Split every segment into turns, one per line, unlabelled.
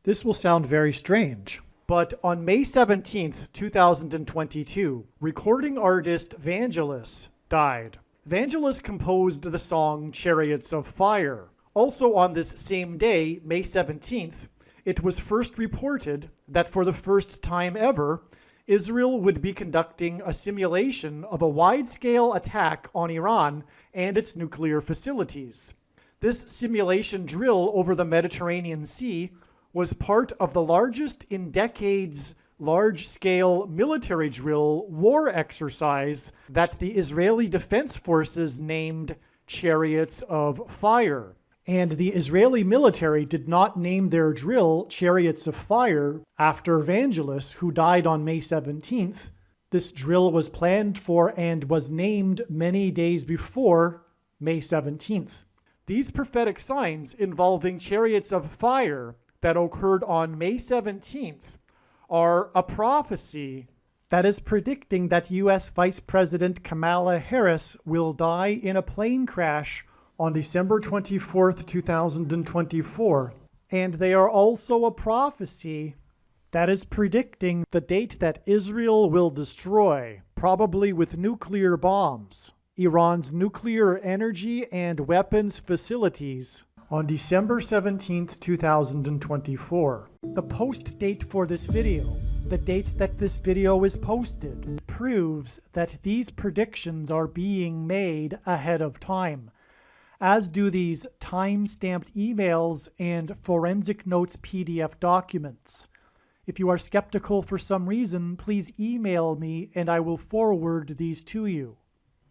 This will sound very strange, but on May 17th, 2022, recording artist Vangelis died. Vangelis composed the song Chariots of Fire. Also on this same day, May 17th, it was first reported that for the first time ever, Israel would be conducting a simulation of a wide-scale attack on Iran and its nuclear facilities. This simulation drill over the Mediterranean Sea was part of the largest in decades large-scale military drill war exercise that the Israeli Defense Forces named Chariots of Fire. And the Israeli military did not name their drill Chariots of Fire after Vangelis, who died on May 17th. This drill was planned for and was named many days before May 17th. These prophetic signs involving chariots of fire that occurred on May 17th are a prophecy that is predicting that U.S. Vice President Kamala Harris will die in a plane crash on December 24th, 2024. And they are also a prophecy that is predicting the date that Israel will destroy, probably with nuclear bombs, Iran's nuclear energy and weapons facilities on December 17th, 2024. The post date for this video, the date that this video is posted, proves that these predictions are being made ahead of time, as do these time-stamped emails and forensic notes PDF documents. If you are skeptical for some reason, please email me and I will forward these to you.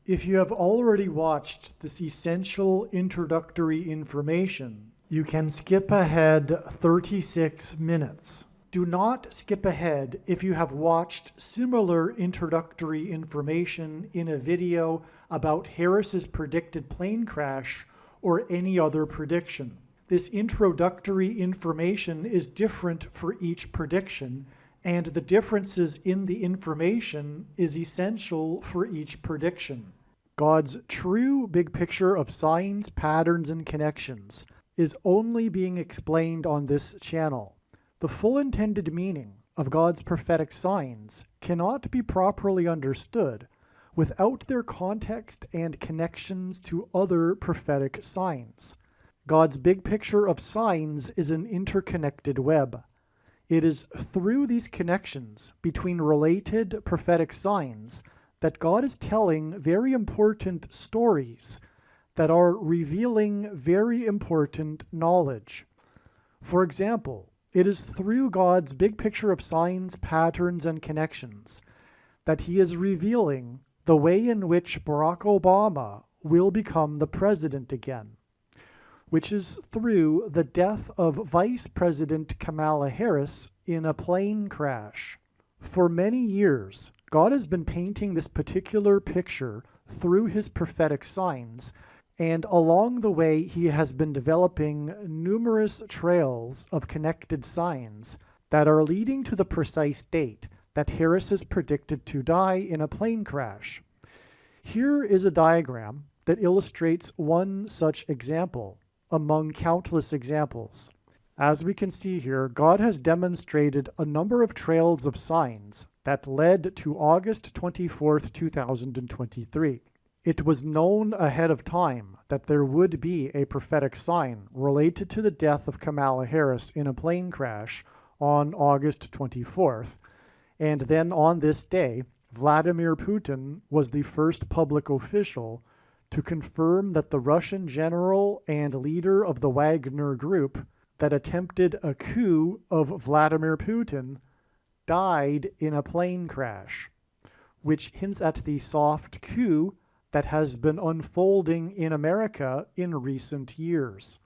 If you have already watched this essential introductory information, you can skip ahead 36 minutes. Do not skip ahead if you have watched similar introductory information in a video about Harris's predicted plane crash or any other prediction. This introductory information is different for each prediction, and the differences in the information is essential for each prediction. God's true big picture of signs, patterns, and connections is only being explained on this channel. The full intended meaning of God's prophetic signs cannot be properly understood without their context and connections to other prophetic signs. God's big picture of signs is an interconnected web. It is through these connections between related prophetic signs that God is telling very important stories that are revealing very important knowledge. For example, it is through God's big picture of signs, patterns, and connections that he is revealing the way in which Barack Obama will become the president again, which is through the death of Vice President Kamala Harris in a plane crash. For many years, God has been painting this particular picture through his prophetic signs, and along the way he has been developing numerous trails of connected signs that are leading to the precise date that Harris is predicted to die in a plane crash. Here is a diagram that illustrates one such example among countless examples. As we can see here, God has demonstrated a number of trails of signs that led to August 24th, 2023. It was known ahead of time that there would be a prophetic sign related to the death of Kamala Harris in a plane crash on August 24th. And then on this day, Vladimir Putin was the first public official to confirm that the Russian general and leader of the Wagner Group that attempted a coup of Vladimir Putin died in a plane crash, which hints at the soft coup that has been unfolding in America in recent years.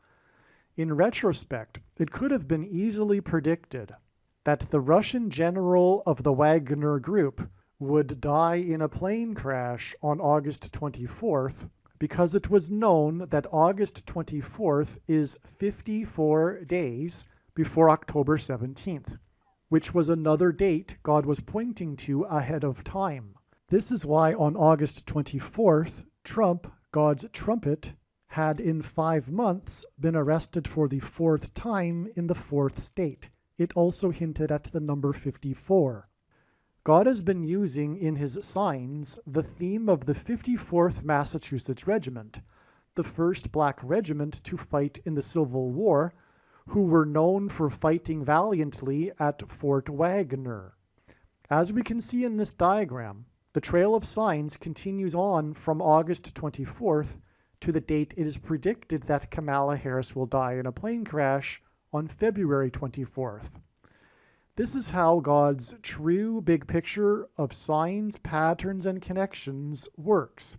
In retrospect, it could have been easily predicted that the Russian general of the Wagner Group would die in a plane crash on August 24th because it was known that August 24th is 54 days before October 17th, which was another date God was pointing to ahead of time. This is why on August 24th, Trump, God's trumpet, had in 5 months been arrested for the 4th time in the 4th state. it also hinted at the number 54. God has been using in his signs the theme of the 54th Massachusetts Regiment, the first black regiment to fight in the Civil War, who were known for fighting valiantly at Fort Wagner. As we can see in this diagram, the trail of signs continues on from August 24th to the date it is predicted that Kamala Harris will die in a plane crash on February 24th. This is how God's true big picture of signs, patterns, and connections works.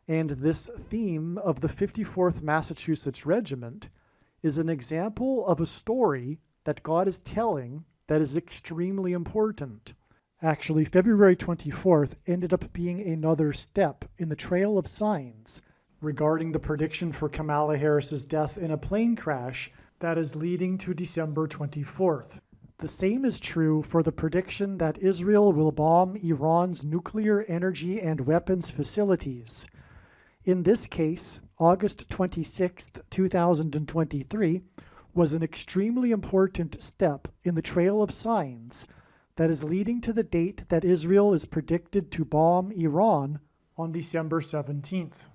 And this theme of the 54th Massachusetts Regiment is an example of a story that God is telling that is extremely important. Actually, February 24th ended up being another step in the trail of signs regarding the prediction for Kamala Harris's death in a plane crash that is leading to December 24th. The same is true for the prediction that Israel will bomb Iran's nuclear energy and weapons facilities. In this case, August 26, 2023, was an extremely important step in the trail of signs that is leading to the date that Israel is predicted to bomb Iran on December 17th.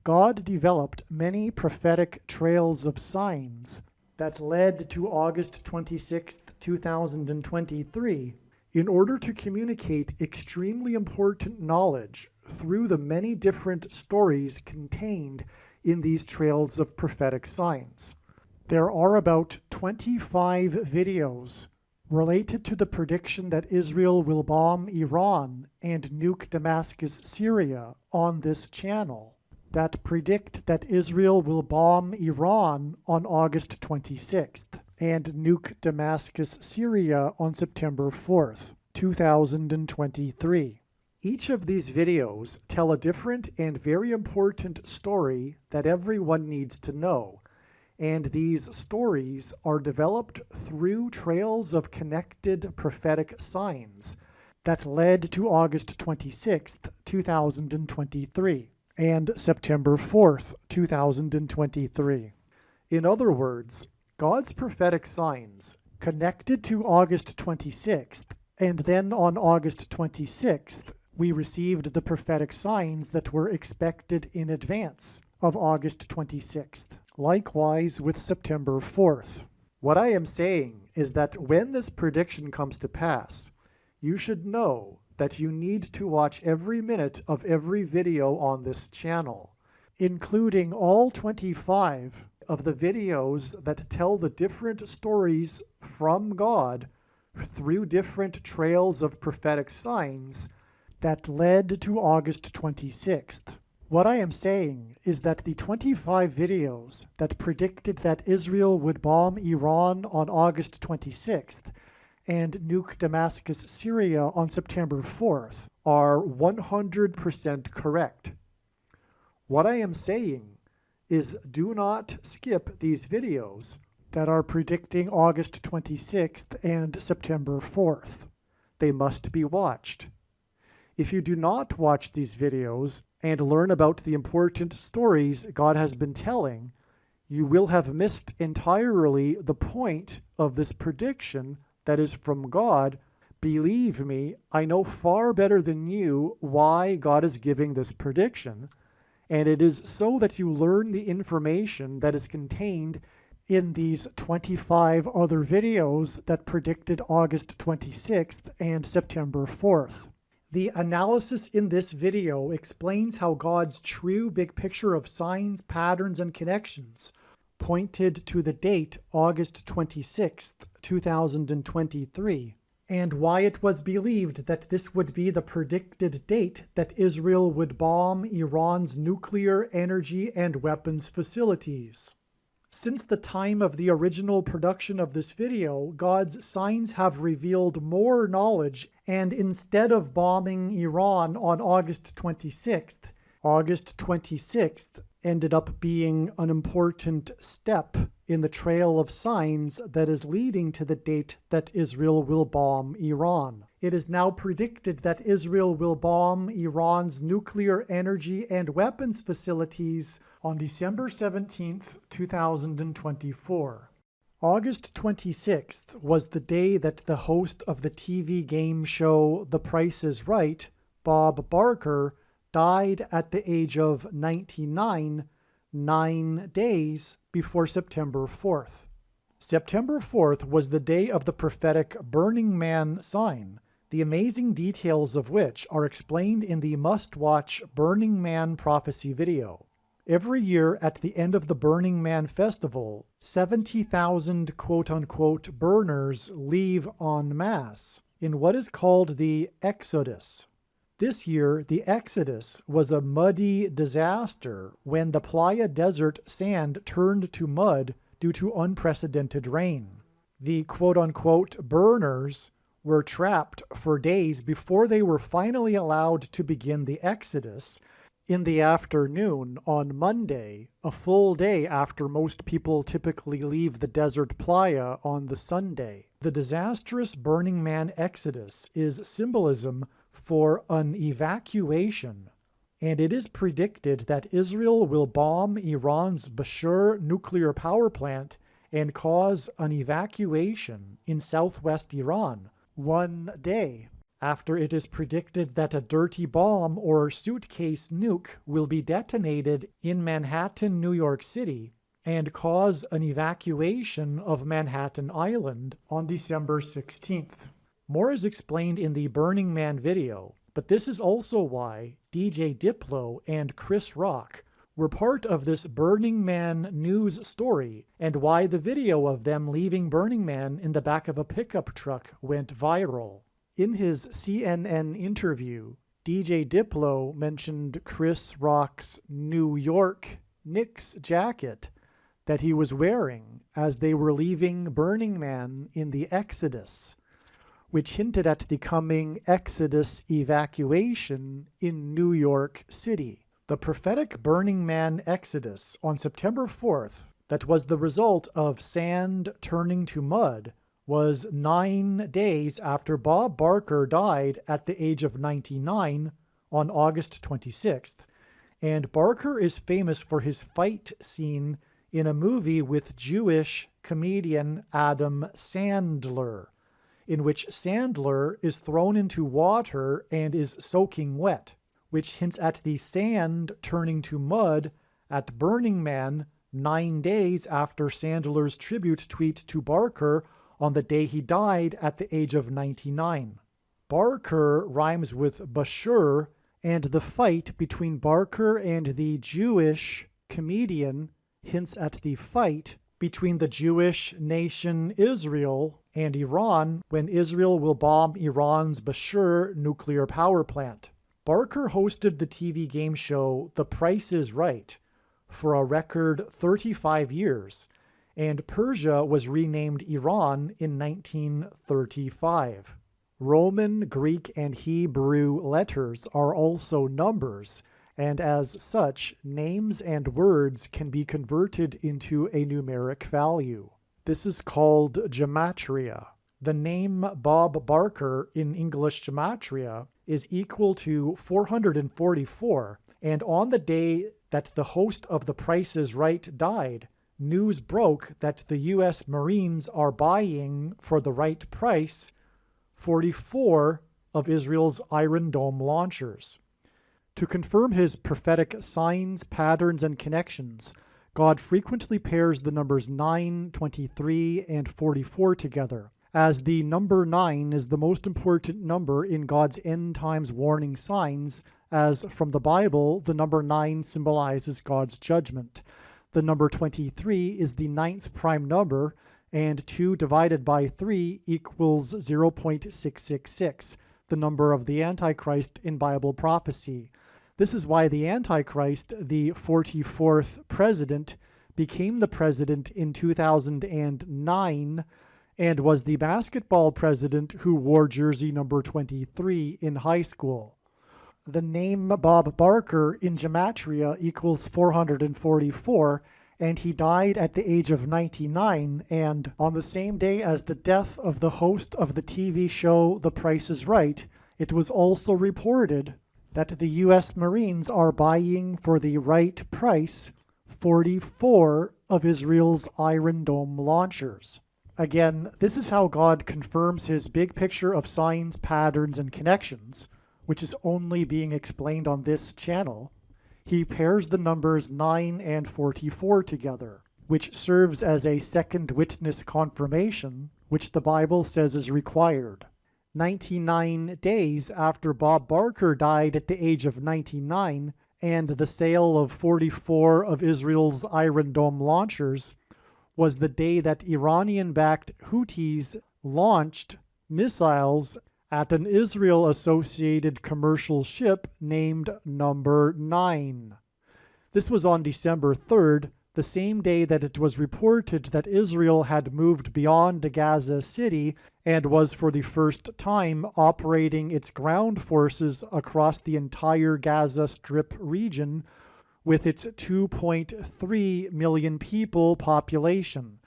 God developed many prophetic trails of signs that led to August 26, 2023, in order to communicate extremely important knowledge through the many different stories contained in these trails of prophetic signs. There are about 25 videos related to the prediction that Israel will bomb Iran and nuke Damascus, Syria on this channel that predict that Israel will bomb Iran on August 26th and nuke Damascus, Syria on September 4th, 2023. Each of these videos tell a different and very important story that everyone needs to know, and these stories are developed through trails of connected prophetic signs that led to August 26th, 2023. And September 4th, 2023. In other words, God's prophetic signs connected to August 26th, and then on August 26th, we received the prophetic signs that were expected in advance of August 26th. Likewise with September 4th. What I am saying is that when this prediction comes to pass, you should know that you need to watch every minute of every video on this channel, including all 25 of the videos that tell the different stories from God through different trails of prophetic signs that led to August 26th. What I am saying is that the 25 videos that predicted that Israel would bomb Iran on August 26th and nuke Damascus, Syria on September 4th are 100% correct. What I am saying is do not skip these videos that are predicting August 26th and September 4th. They must be watched. If you do not watch these videos and learn about the important stories God has been telling, you will have missed entirely the point of this prediction that is from God. Believe me, I know far better than you why God is giving this prediction, and it is so that you learn the information that is contained in these 25 other videos that predicted August 26th and September 4th. The analysis in this video explains how God's true big picture of signs, patterns, and connections pointed to the date August 26th, 2023, and why it was believed that this would be the predicted date that Israel would bomb Iran's nuclear energy and weapons facilities. Since the time of the original production of this video, God's signs have revealed more knowledge, and instead of bombing Iran on August 26th, August 26th ended up being an important step in the trail of signs that is leading to the date that Israel will bomb Iran. It is now predicted that Israel will bomb Iran's nuclear energy and weapons facilities on December 17th, 2024. August 26th was the day that the host of the TV game show The Price is Right, Bob Barker, died at the age of 99, 9 days before September 4th. September 4th was the day of the prophetic Burning Man sign, the amazing details of which are explained in the must-watch Burning Man prophecy video. Every year at the end of the Burning Man festival, 70,000 quote-unquote burners leave en masse in what is called the Exodus. This year, the Exodus was a muddy disaster when the Playa Desert sand turned to mud due to unprecedented rain. The quote-unquote burners were trapped for days before they were finally allowed to begin the Exodus in the afternoon on Monday, a full day after most people typically leave the desert playa on the Sunday. The disastrous Burning Man Exodus is symbolism for an evacuation, and it is predicted that Israel will bomb Iran's Bushehr nuclear power plant and cause an evacuation in southwest Iran one day after it is predicted that a dirty bomb or suitcase nuke will be detonated in Manhattan, New York City, and cause an evacuation of Manhattan Island on December 16th. More is explained in the Burning Man video, but this is also why DJ Diplo and Chris Rock were part of this Burning Man news story, and why the video of them leaving Burning Man in the back of a pickup truck went viral. In his CNN interview, DJ Diplo mentioned Chris Rock's New York Knicks jacket that he was wearing as they were leaving Burning Man in the Exodus, which hinted at the coming Exodus evacuation in New York City. The prophetic Burning Man Exodus on September 4th, that was the result of sand turning to mud, was 9 days after Bob Barker died at the age of 99 on August 26th, and Barker is famous for his fight scene in a movie with Jewish comedian Adam Sandler, in which Sandler is thrown into water and is soaking wet, which hints at the sand turning to mud at Burning Man 9 days after Sandler's tribute tweet to Barker on the day he died at the age of 99. Barker rhymes with Bushehr, and the fight between Barker and the Jewish comedian hints at the fight between the Jewish nation Israel and Iran when Israel will bomb Iran's Bushehr nuclear power plant. Barker hosted the TV game show The Price is Right for a record 35 years, and Persia was renamed Iran in 1935. Roman, Greek, and Hebrew letters are also numbers, and as such, names and words can be converted into a numeric value. This is called gematria. The name Bob Barker in English gematria is equal to 444, and on the day that the host of The Price is Right died, news broke that the U.S. Marines are buying, for the right price, 44 of Israel's Iron Dome launchers. To confirm his prophetic signs, patterns, and connections, God frequently pairs the numbers 9, 23, and 44 together, as the number 9 is the most important number in God's end times warning signs, as from the Bible, the number 9 symbolizes God's judgment. The number 23 is the 9th prime number, and 2 divided by 3 equals 0.666, the number of the Antichrist in Bible prophecy. This is why the Antichrist, the 44th president, became the president in 2009 and was the basketball president who wore jersey number 23 in high school. The name Bob Barker in gematria equals 444, and he died at the age of 99, and on the same day as the death of the host of the TV show The Price is Right, it was also reported that the U.S. Marines are buying for the right price 44 of Israel's Iron Dome launchers. Again, this is how God confirms his big picture of signs, patterns, and connections, which is only being explained on this channel. He pairs the numbers 9 and 44 together, which serves as a second witness confirmation, which the Bible says is required. 99 days after Bob Barker died at the age of 99, and the sale of 44 of Israel's Iron Dome launchers was the day that Iranian-backed Houthis launched missiles at an Israel-associated commercial ship named Number 9. This was on December 3rd, the same day that it was reported that Israel had moved beyond Gaza City and was for the first time operating its ground forces across the entire Gaza Strip region with its 2.3 million people population.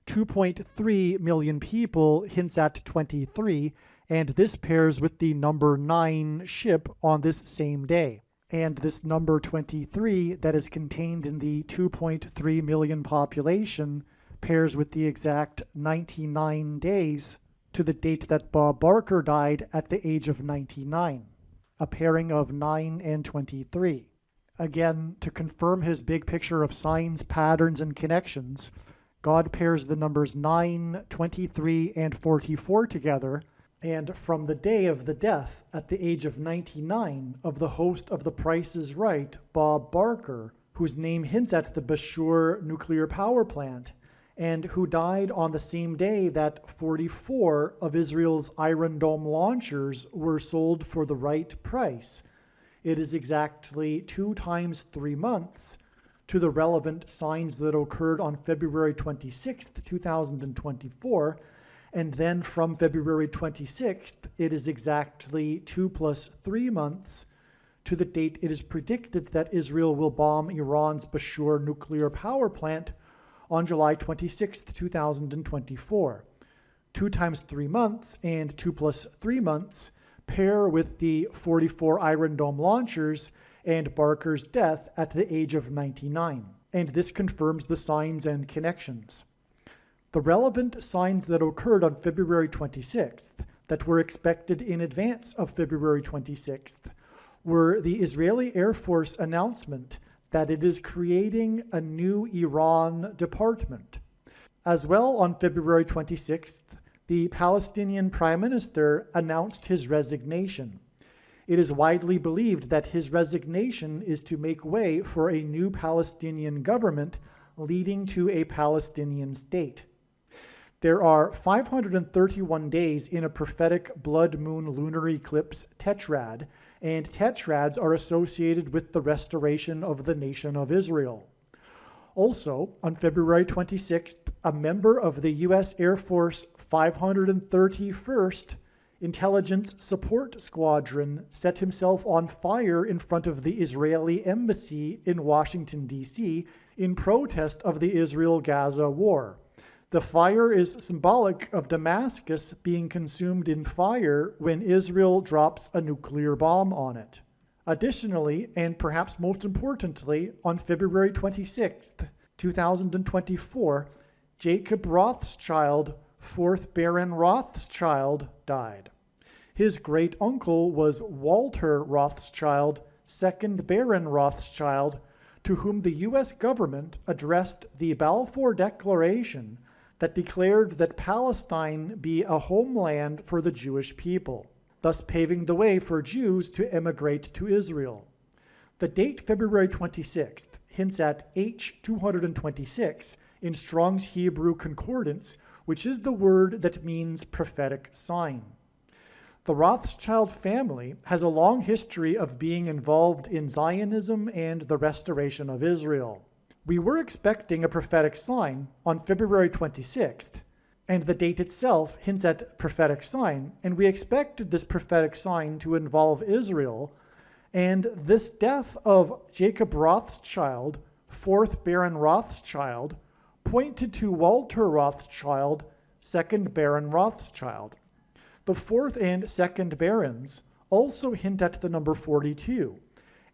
2.3 million people hints at 23, and this pairs with the number 9 ship on this same day. And this number 23 that is contained in the 2.3 million population pairs with the exact 99 days to the date that Bob Barker died at the age of 99, a pairing of 9 and 23. Again, to confirm his big picture of signs, patterns, and connections, God pairs the numbers 9, 23, and 44 together, and from the day of the death at the age of 99 of the host of The Price is Right, Bob Barker, whose name hints at the Bashur nuclear power plant, and who died on the same day that 44 of Israel's Iron Dome launchers were sold for the right price. It is exactly 2 times 3 months to the relevant signs that occurred on February 26th, 2024, and then from February 26th, it is exactly 2 plus 3 months to the date it is predicted that Israel will bomb Iran's Bashur nuclear power plant on July 26th, 2024. 2 times 3 months and 2 plus 3 months pair with the 44 Iron Dome launchers and Barker's death at the age of 99. And this confirms the signs and connections. The relevant signs that occurred on February 26th that were expected in advance of February 26th were the Israeli Air Force announcement that it is creating a new Iran department. As well, on February 26th, the Palestinian Prime Minister announced his resignation. It is widely believed that his resignation is to make way for a new Palestinian government leading to a Palestinian state. There are 531 days in a prophetic blood moon lunar eclipse tetrad, and tetrads are associated with the restoration of the nation of Israel. Also, on February 26th, a member of the U.S. Air Force 531st Intelligence Support Squadron set himself on fire in front of the Israeli embassy in Washington, D.C., in protest of the Israel-Gaza war. The fire is symbolic of Damascus being consumed in fire when Israel drops a nuclear bomb on it. Additionally, and perhaps most importantly, on February 26th, 2024, Jacob Rothschild, 4th Baron Rothschild, died. His great-uncle was Walter Rothschild, 2nd Baron Rothschild, to whom the U.S. government addressed the Balfour Declaration that declared that Palestine be a homeland for the Jewish people, thus paving the way for Jews to emigrate to Israel. The date February 26th hints at H226 in Strong's Hebrew Concordance, which is the word that means prophetic sign. The Rothschild family has a long history of being involved in Zionism and the restoration of Israel. We were expecting a prophetic sign on February 26th, and the date itself hints at prophetic sign, and we expected this prophetic sign to involve Israel, and this death of Jacob Rothschild, 4th Baron Rothschild, pointed to Walter Rothschild, 2nd Baron Rothschild. The 4th and 2nd Barons also hint at the number 42,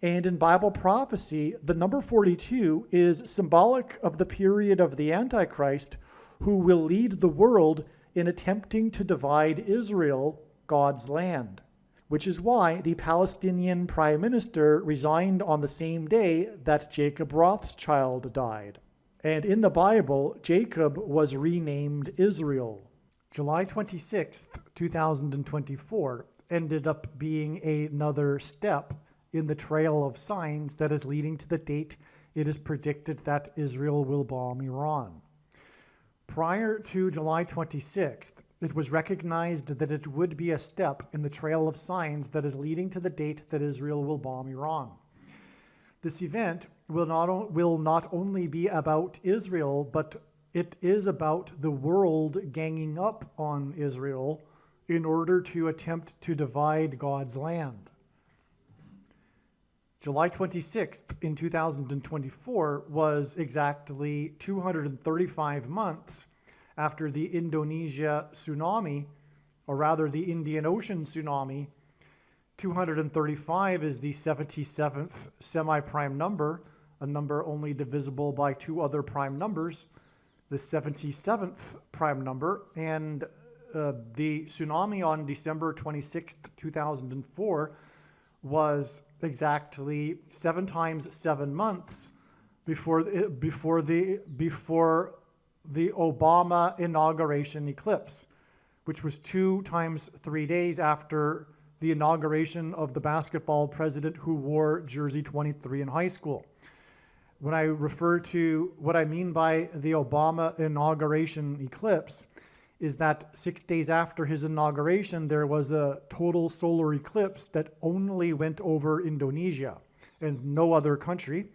And in Bible prophecy, the number 42 is symbolic of the period of the Antichrist, who will lead the world in attempting to divide Israel, God's land, which is why the Palestinian prime minister resigned on the same day that Jacob Rothschild died. And in the Bible, Jacob was renamed Israel. July 26th, 2024 ended up being another step in the trail of signs that is leading to the date it is predicted that Israel will bomb Iran. Prior to July 26th, it was recognized that it would be a step in the trail of signs that is leading to the date that Israel will bomb Iran. This event will not only be about Israel, but it is about the world ganging up on Israel in order to attempt to divide God's land. July 26th in 2024 was exactly 235 months after the Indonesia tsunami, or rather the Indian Ocean tsunami. 235 is the 77th semi-prime number, a number only divisible by two other prime numbers, the 77th prime number, and the tsunami on December 26th, 2004 was exactly 7 times 7 months before the Obama inauguration eclipse, which was 2 times 3 days after the inauguration of the basketball president who wore jersey 23 in high school. When I refer to what I mean by the Obama inauguration eclipse is that 6 days after his inauguration, there was a total solar eclipse that only went over Indonesia and no other country.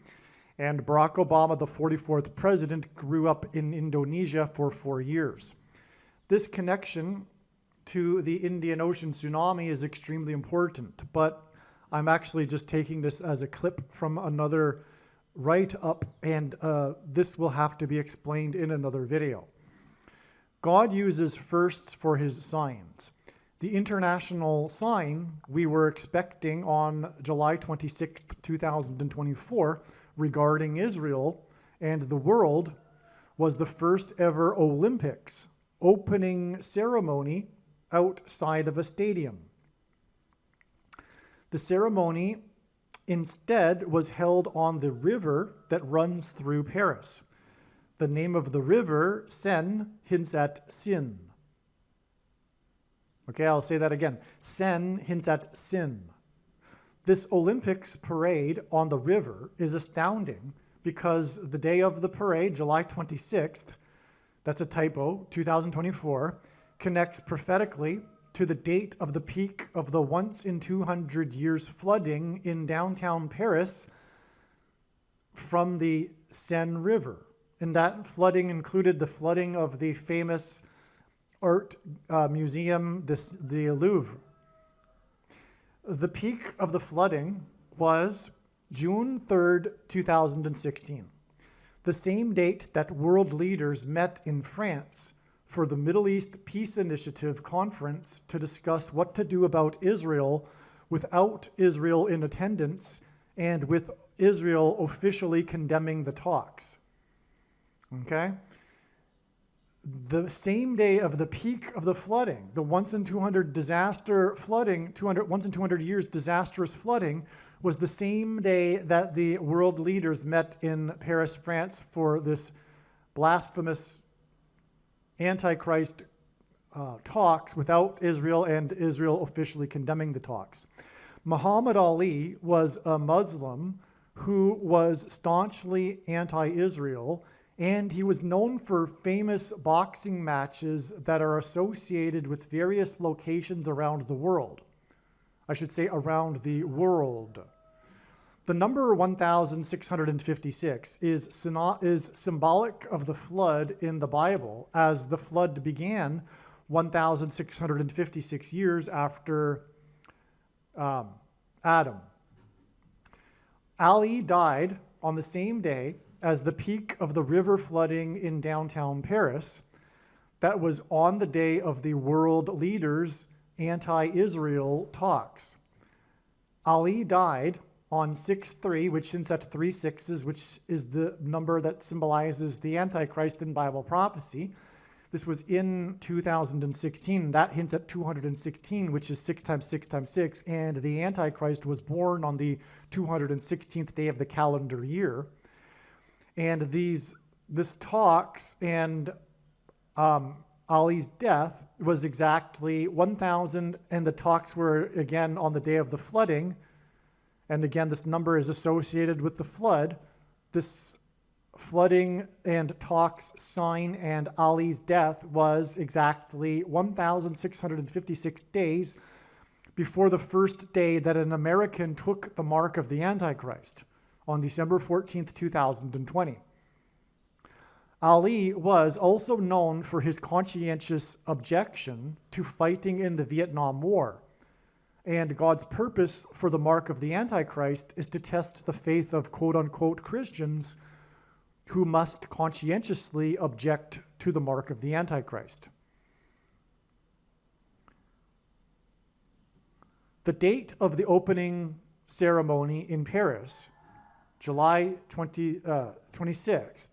And Barack Obama, the 44th president, grew up in Indonesia for 4 years. This connection to the Indian Ocean tsunami is extremely important, but I'm actually just taking this as a clip from another write-up, and this will have to be explained in another video. God uses firsts for his signs. The international sign we were expecting on July 26, 2024, regarding Israel and the world was the first ever Olympics opening ceremony outside of a stadium. The ceremony instead was held on the river that runs through Paris. The name of the river, Seine, hints at sin. Okay, I'll say that again. Seine hints at sin. This Olympics parade on the river is astounding because the day of the parade, July 26th, that's a typo, 2024, connects prophetically to the date of the peak of the once in 200 years flooding in downtown Paris from the Seine River. And that flooding included the flooding of the famous art museum, the Louvre. The peak of the flooding was June 3rd, 2016, the same date that world leaders met in France for the Middle East Peace Initiative conference to discuss what to do about Israel without Israel in attendance and with Israel officially condemning the talks. Okay? The same day of the peak of the flooding, the once in 200 disaster flooding, once in 200 years disastrous flooding, was the same day that the world leaders met in Paris, France for this blasphemous Antichrist talks without Israel and Israel officially condemning the talks. Muhammad Ali was a Muslim who was staunchly anti-Israel, and he was known for famous boxing matches that are associated with various locations around the world. I should say around the world. The number 1,656 is symbolic of the flood in the Bible, as the flood began 1,656 years after Adam. Ali died on the same day as the peak of the river flooding in downtown Paris. That was on the day of the world leaders' anti-Israel talks. Ali died on 6-3, which hints at 3 sixes, which is the number that symbolizes the Antichrist in Bible prophecy. This was in 2016. That hints at 216, which is 6 times 6 times 6. And the Antichrist was born on the 216th day of the calendar year. And this talks and Ali's death was exactly 1,000. And the talks were, again, on the day of the flooding. And again, this number is associated with the flood. This flooding and talks sign and Ali's death was exactly 1,656 days before the first day that an American took the mark of the Antichrist on December 14th, 2020. Ali was also known for his conscientious objection to fighting in the Vietnam War. And God's purpose for the mark of the Antichrist is to test the faith of quote-unquote Christians who must conscientiously object to the mark of the Antichrist. The date of the opening ceremony in Paris, July 26th,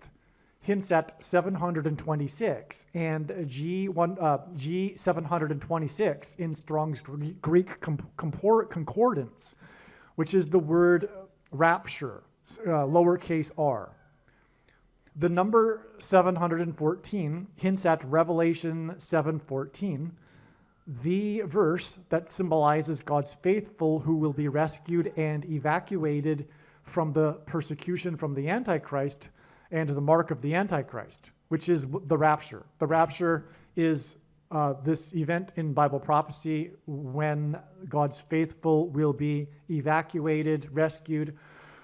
hints at 726, and G726 in Strong's Greek Concordance, which is the word rapture, lowercase r. The number 714 hints at Revelation 7:14, the verse that symbolizes God's faithful who will be rescued and evacuated from the persecution from the Antichrist and the mark of the Antichrist, which is the rapture. The rapture is this event in Bible prophecy when God's faithful will be evacuated, rescued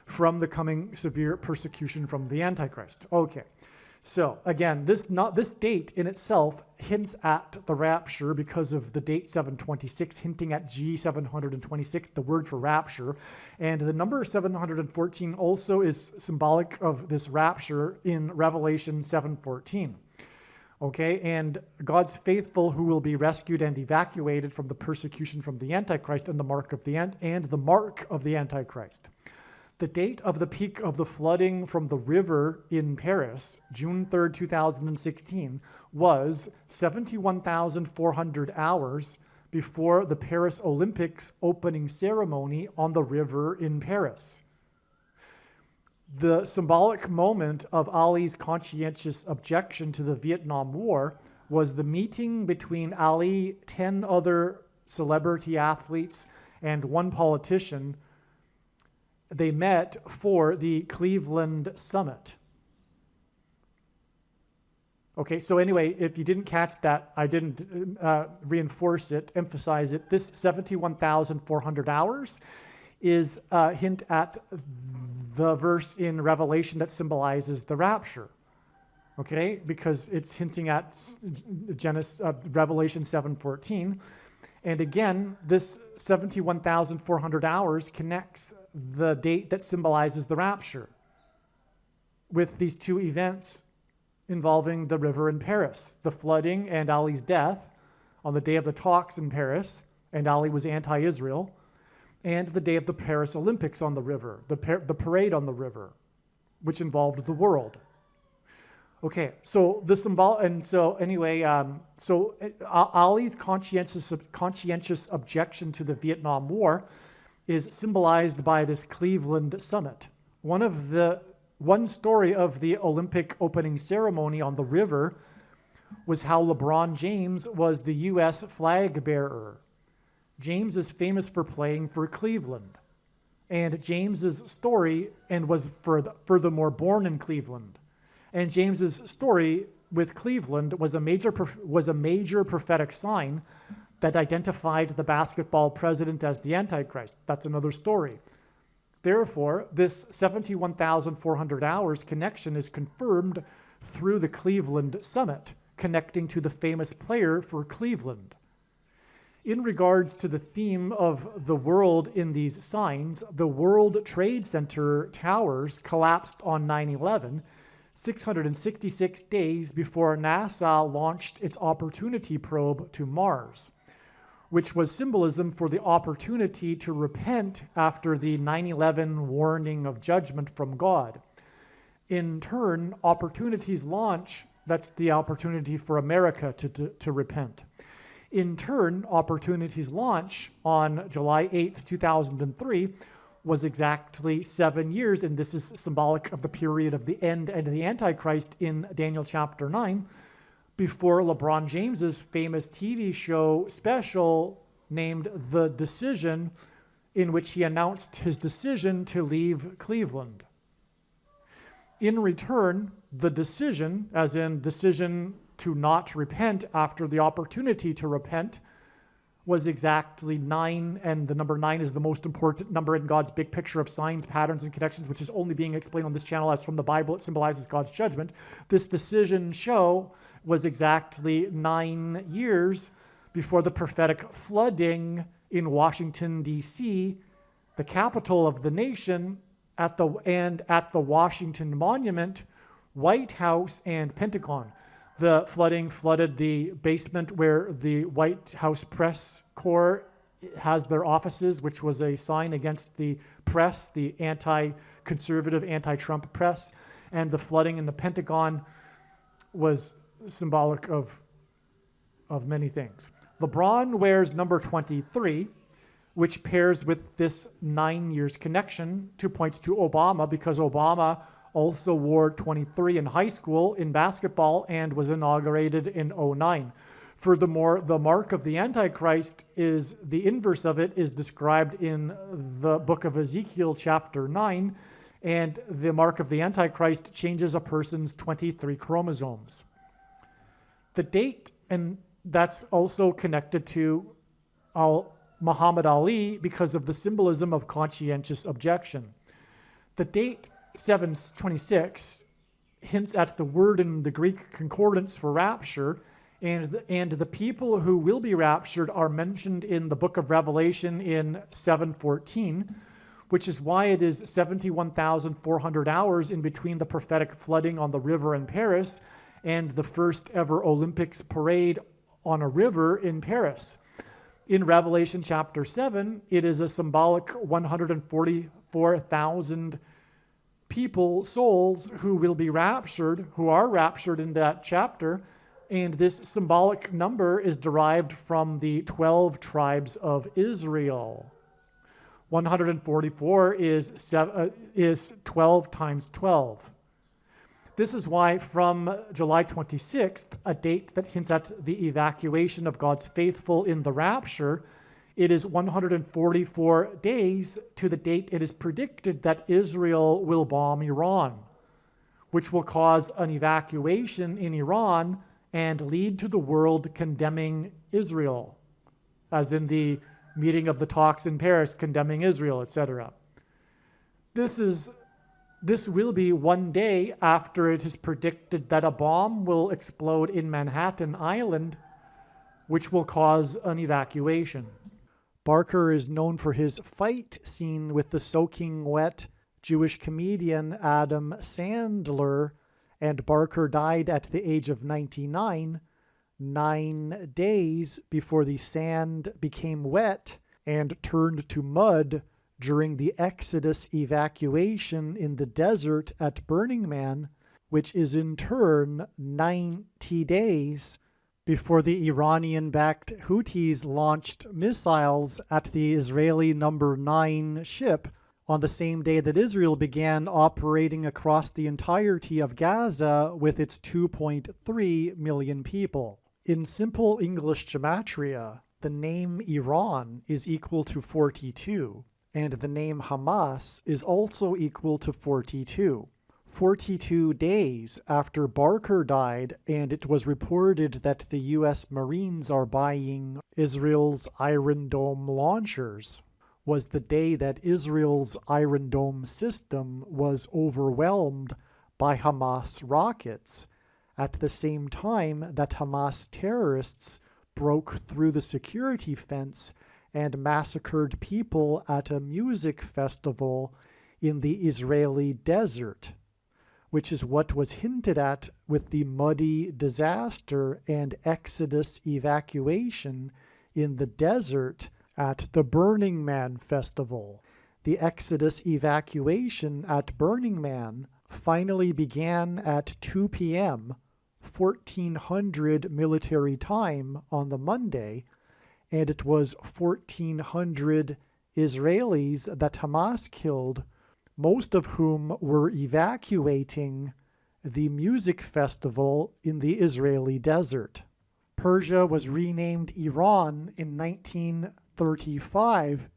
from the coming severe persecution from the Antichrist. Okay, so again, this date in itself hints at the rapture because of the date 726, hinting at G726, the word for rapture. And the number 714 also is symbolic of this rapture in Revelation 7:14. Okay, and God's faithful who will be rescued and evacuated from the persecution from the Antichrist and the mark of the Antichrist. The date of the peak of the flooding from the river in Paris, June 3rd, 2016, was 71,400 hours before the Paris Olympics opening ceremony on the river in Paris. The symbolic moment of Ali's conscientious objection to the Vietnam War was the meeting between Ali, 10 other celebrity athletes, and one politician. They met for the Cleveland Summit. Okay, so anyway, if you didn't catch that, I didn't reinforce it, emphasize it. This 71,400 hours is a hint at the verse in Revelation that symbolizes the rapture. Okay, because it's hinting at Revelation 7:14. And again, this 71,400 hours connects the date that symbolizes the rapture with these two events involving the river in Paris, the flooding and Ali's death on the day of the talks in Paris, and Ali was anti-Israel, and the day of the Paris Olympics on the river, the parade on the river, which involved the world. Okay, so the symbol, and so anyway, Ali's conscientious objection to the Vietnam War is symbolized by this Cleveland Summit. One story of the Olympic opening ceremony on the river was how LeBron James was the U.S. flag bearer. James is famous for playing for Cleveland, and James's story, and was furthermore born in Cleveland. And James's story with Cleveland was a major prophetic sign that identified the basketball president as the Antichrist. That's another story. Therefore, this 71,400 hours connection is confirmed through the Cleveland Summit, connecting to the famous player for Cleveland. In regards to the theme of the world in these signs, the World Trade Center towers collapsed on 9/11, 666 days before NASA launched its Opportunity probe to Mars. which was symbolism for the opportunity to repent after the 9/11 warning of judgment from God. In turn, Opportunities Launch, that's the opportunity for America to repent. In turn, Opportunities Launch on July 8th, 2003, was exactly 7 years, and this is symbolic of the period of the end and the Antichrist in Daniel chapter 9, before LeBron James's famous TV show special named The Decision, in which he announced his decision to leave Cleveland. In return, the decision, as in decision to not repent after the opportunity to repent, was exactly 9, and the number 9 is the most important number in God's big picture of signs, patterns, and connections, which is only being explained on this channel as from the Bible. It symbolizes God's judgment. This decision show was exactly 9 years before the prophetic flooding in Washington, D.C., the capital of the nation, at the Washington Monument, White House, and Pentagon. The flooding flooded the basement where the White House press corps has their offices, which was a sign against the press, the anti-conservative, anti-Trump press. And the flooding in the Pentagon was symbolic of many things. LeBron wears number 23, which pairs with this 9 years connection to point to Obama, because Obama also wore 23 in high school in basketball and was inaugurated in 2009. Furthermore, the mark of the Antichrist is the inverse of it is described in the book of Ezekiel chapter 9, and the mark of the Antichrist changes a person's 23 chromosomes. The date, and that's also connected to Muhammad Ali because of the symbolism of conscientious objection. The date 726 hints at the word in the Greek concordance for rapture, and the people who will be raptured are mentioned in the book of Revelation in 7:14, which is why it is 71,400 hours in between the prophetic flooding on the river in Paris and the first ever Olympics parade on a river in Paris. In Revelation chapter 7, it is a symbolic 144,000 people, souls, who will be raptured, who are raptured in that chapter, and this symbolic number is derived from the 12 tribes of Israel. 144 is 12 times 12. This is why from July 26th, a date that hints at the evacuation of God's faithful in the rapture, it is 144 days to the date it is predicted that Israel will bomb Iran, which will cause an evacuation in Iran and lead to the world condemning Israel, as in the meeting of the talks in Paris condemning Israel, etc. This will be one day after it is predicted that a bomb will explode in Manhattan Island, which will cause an evacuation. Barker is known for his fight scene with the soaking wet Jewish comedian Adam Sandler, and Barker died at the age of 99, 9 days before the sand became wet and turned to mud during the Exodus evacuation in the desert at Burning Man, which is in turn 90 days before the Iranian-backed Houthis launched missiles at the Israeli number 9 ship on the same day that Israel began operating across the entirety of Gaza with its 2.3 million people. In simple English gematria, the name Iran is equal to 42, and the name Hamas is also equal to 42. 42 days after Barker died, and it was reported that the U.S. Marines are buying Israel's Iron Dome launchers, was the day that Israel's Iron Dome system was overwhelmed by Hamas rockets, at the same time that Hamas terrorists broke through the security fence and massacred people at a music festival in the Israeli desert, which is what was hinted at with the muddy disaster and Exodus evacuation in the desert at the Burning Man festival. The Exodus evacuation at Burning Man finally began at 2 p.m., 1400 military time on the Monday, and it was 1400 Israelis that Hamas killed, most of whom were evacuating the music festival in the Israeli desert. Persia was renamed Iran in 1935.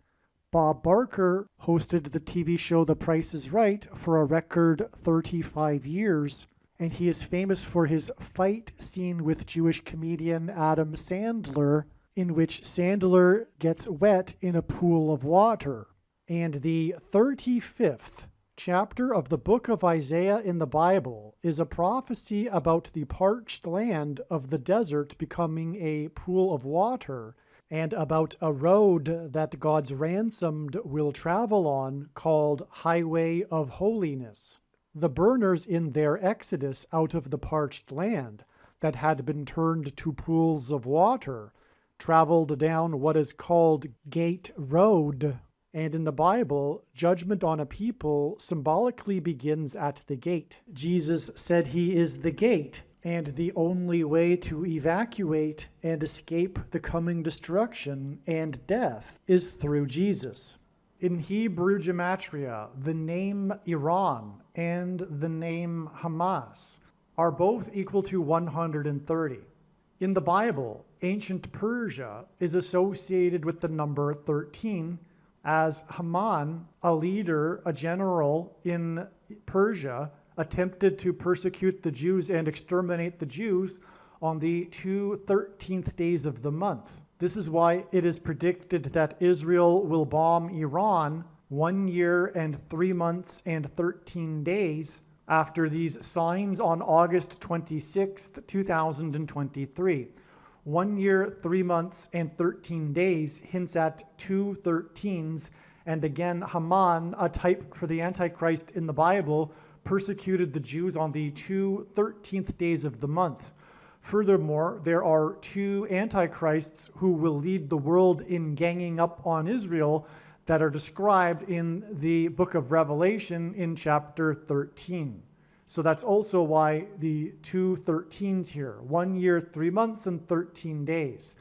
Bob Barker hosted the TV show The Price is Right for a record 35 years, and he is famous for his fight scene with Jewish comedian Adam Sandler, in which Sandler gets wet in a pool of water. And the 35th chapter of the book of Isaiah in the Bible is a prophecy about the parched land of the desert becoming a pool of water, and about a road that God's ransomed will travel on called Highway of Holiness. The burners in their exodus out of the parched land that had been turned to pools of water traveled down what is called Gate Road. And in the Bible, judgment on a people symbolically begins at the gate. Jesus said he is the gate, and the only way to evacuate and escape the coming destruction and death is through Jesus. In Hebrew gematria, the name Iran and the name Hamas are both equal to 130. In the Bible, ancient Persia is associated with the number 13, as Haman, a leader, a general in Persia, attempted to persecute the Jews and exterminate the Jews on the 13th days of the month. This is why it is predicted that Israel will bomb Iran 1 year and 3 months and 13 days after these signs on August 26th, 2023. 1 year, 3 months, and 13 days hints at 2 13s. And again, Haman, a type for the Antichrist in the Bible, persecuted the Jews on the 13th days of the month. Furthermore, there are 2 antichrists who will lead the world in ganging up on Israel that are described in the book of Revelation in chapter 13. So that's also why the 2 13s here, 1 year, 3 months, and 13 days.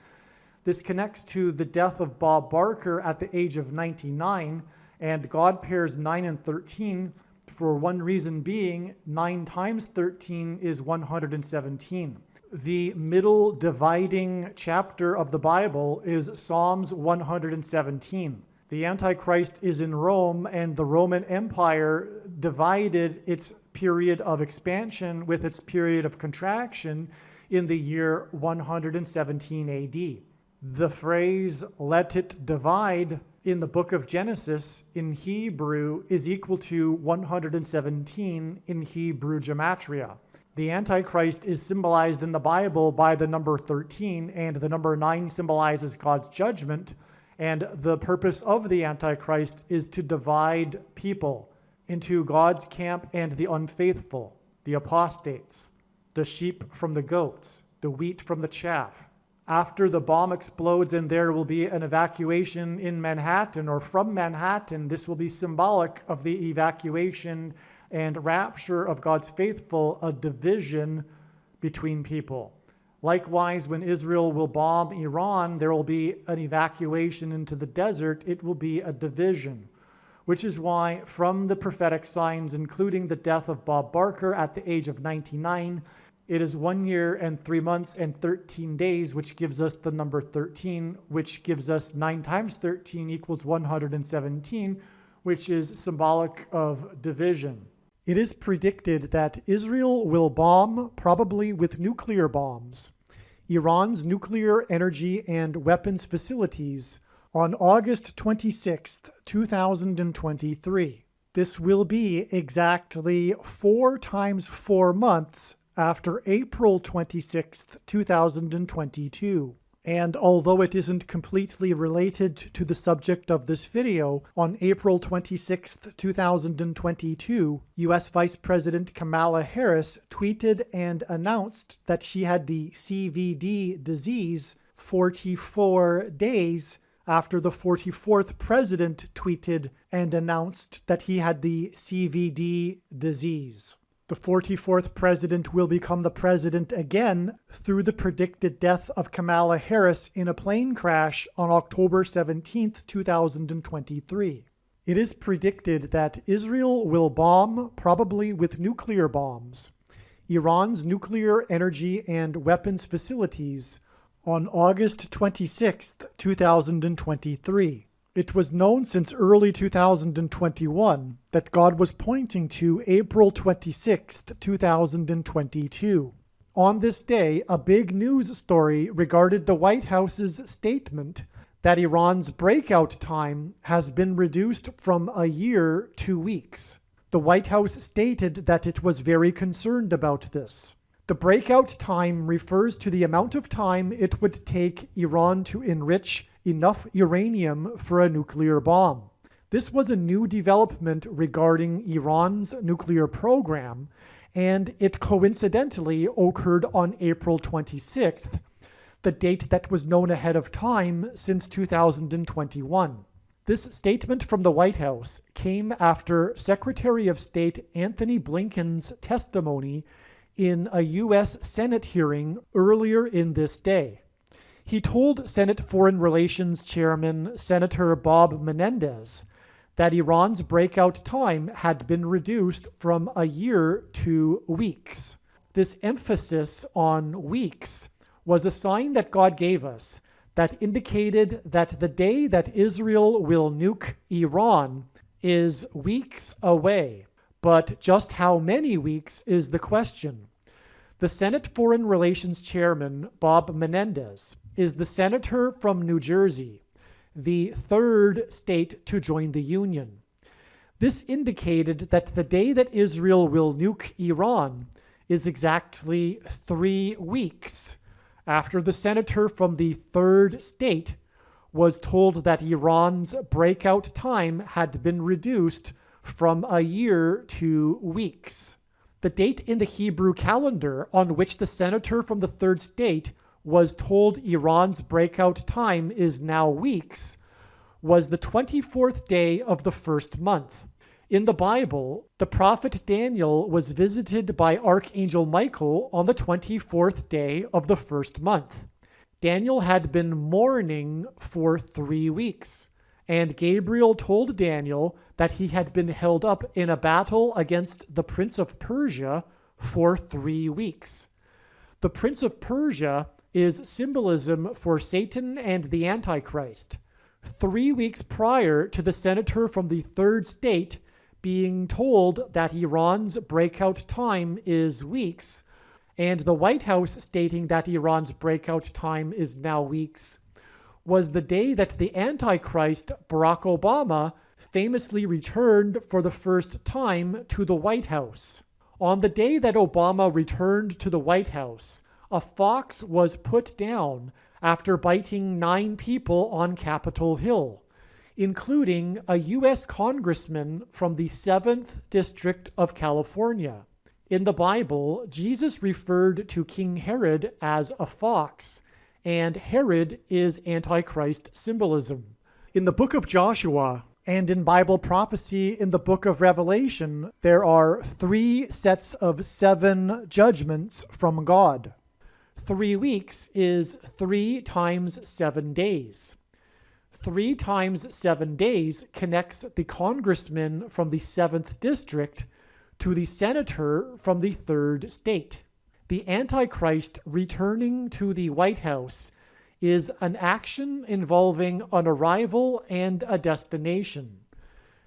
This connects to the death of Bob Barker at the age of 99, and God pairs 9 and 13 for one reason being 9 times 13 is 117. The middle dividing chapter of the Bible is Psalms 117. The Antichrist is in Rome, and the Roman Empire divided its period of expansion with its period of contraction in the year 117 AD. The phrase, "let it divide," in the book of Genesis in Hebrew is equal to 117 in Hebrew gematria. The Antichrist is symbolized in the Bible by the number 13, and the number 9 symbolizes God's judgment. And the purpose of the Antichrist is to divide people into God's camp and the unfaithful, the apostates, the sheep from the goats, the wheat from the chaff. After the bomb explodes and there will be an evacuation in Manhattan or from Manhattan, this will be symbolic of the evacuation and rapture of God's faithful, a division between people. Likewise, when Israel will bomb Iran, there will be an evacuation into the desert. It will be a division, which is why from the prophetic signs, including the death of Bob Barker at the age of 99, it is 1 year and 3 months and 13 days, which gives us the number 13, which gives us 9 times 13 equals 117, which is symbolic of division. It is predicted that Israel will bomb, probably with nuclear bombs, Iran's nuclear energy and weapons facilities on August 26th, 2023. This will be exactly 4 times 4 months after April 26th, 2022. And although it isn't completely related to the subject of this video, on April 26th, 2022, U.S. Vice President Kamala Harris tweeted and announced that she had the CVD disease, 44 days after the 44th president tweeted and announced that he had the CVD disease. The 44th president will become the president again through the predicted death of Kamala Harris in a plane crash on October 17, 2023. It is predicted that Israel will bomb, probably with nuclear bombs, Iran's nuclear energy and weapons facilities on August 26, 2023. It was known since early 2021 that God was pointing to April 26, 2022. On this day, a big news story regarded the White House's statement that Iran's breakout time has been reduced from a year to weeks. The White House stated that it was very concerned about this. The breakout time refers to the amount of time it would take Iran to enrich enough uranium for a nuclear bomb. This was a new development regarding Iran's nuclear program, and it coincidentally occurred on April 26th, the date that was known ahead of time since 2021. This statement from the White House came after Secretary of State Anthony Blinken's testimony in a U.S. Senate hearing earlier in this day. He told Senate Foreign Relations Chairman Senator Bob Menendez that Iran's breakout time had been reduced from a year to weeks. This emphasis on weeks was a sign that God gave us that indicated that the day that Israel will nuke Iran is weeks away. But just how many weeks is the question. The Senate Foreign Relations Chairman, Bob Menendez, is the senator from New Jersey, the third state to join the Union. This indicated that the day that Israel will nuke Iran is exactly 3 weeks after the senator from the third state was told that Iran's breakout time had been reduced from a year to weeks. The date in the Hebrew calendar on which the senator from the third state was told Iran's breakout time is now weeks was the 24th day of the first month. In the Bible, the prophet Daniel was visited by Archangel Michael on the 24th day of the first month. Daniel had been mourning for 3 weeks, and Gabriel told Daniel that he had been held up in a battle against the Prince of Persia for 3 weeks. The Prince of Persia is symbolism for Satan and the Antichrist. 3 weeks prior to the senator from the third state being told that Iran's breakout time is weeks, and the White House stating that Iran's breakout time is now weeks, was the day that the Antichrist, Barack Obama, famously returned for the first time to the White House. On the day that Obama returned to the White House, a fox was put down after biting 9 people on Capitol Hill, including a U.S. congressman from the 7th District of California. In the Bible, Jesus referred to King Herod as a fox, and Herod is Antichrist symbolism. In the book of Joshua and in Bible prophecy in the book of Revelation, there are 3 sets of 7 judgments from God. 3 weeks is 3 times 7 days. 3 times 7 days connects the congressman from the 7th district to the senator from the 3rd state. The Antichrist returning to the White House is an action involving an arrival and a destination,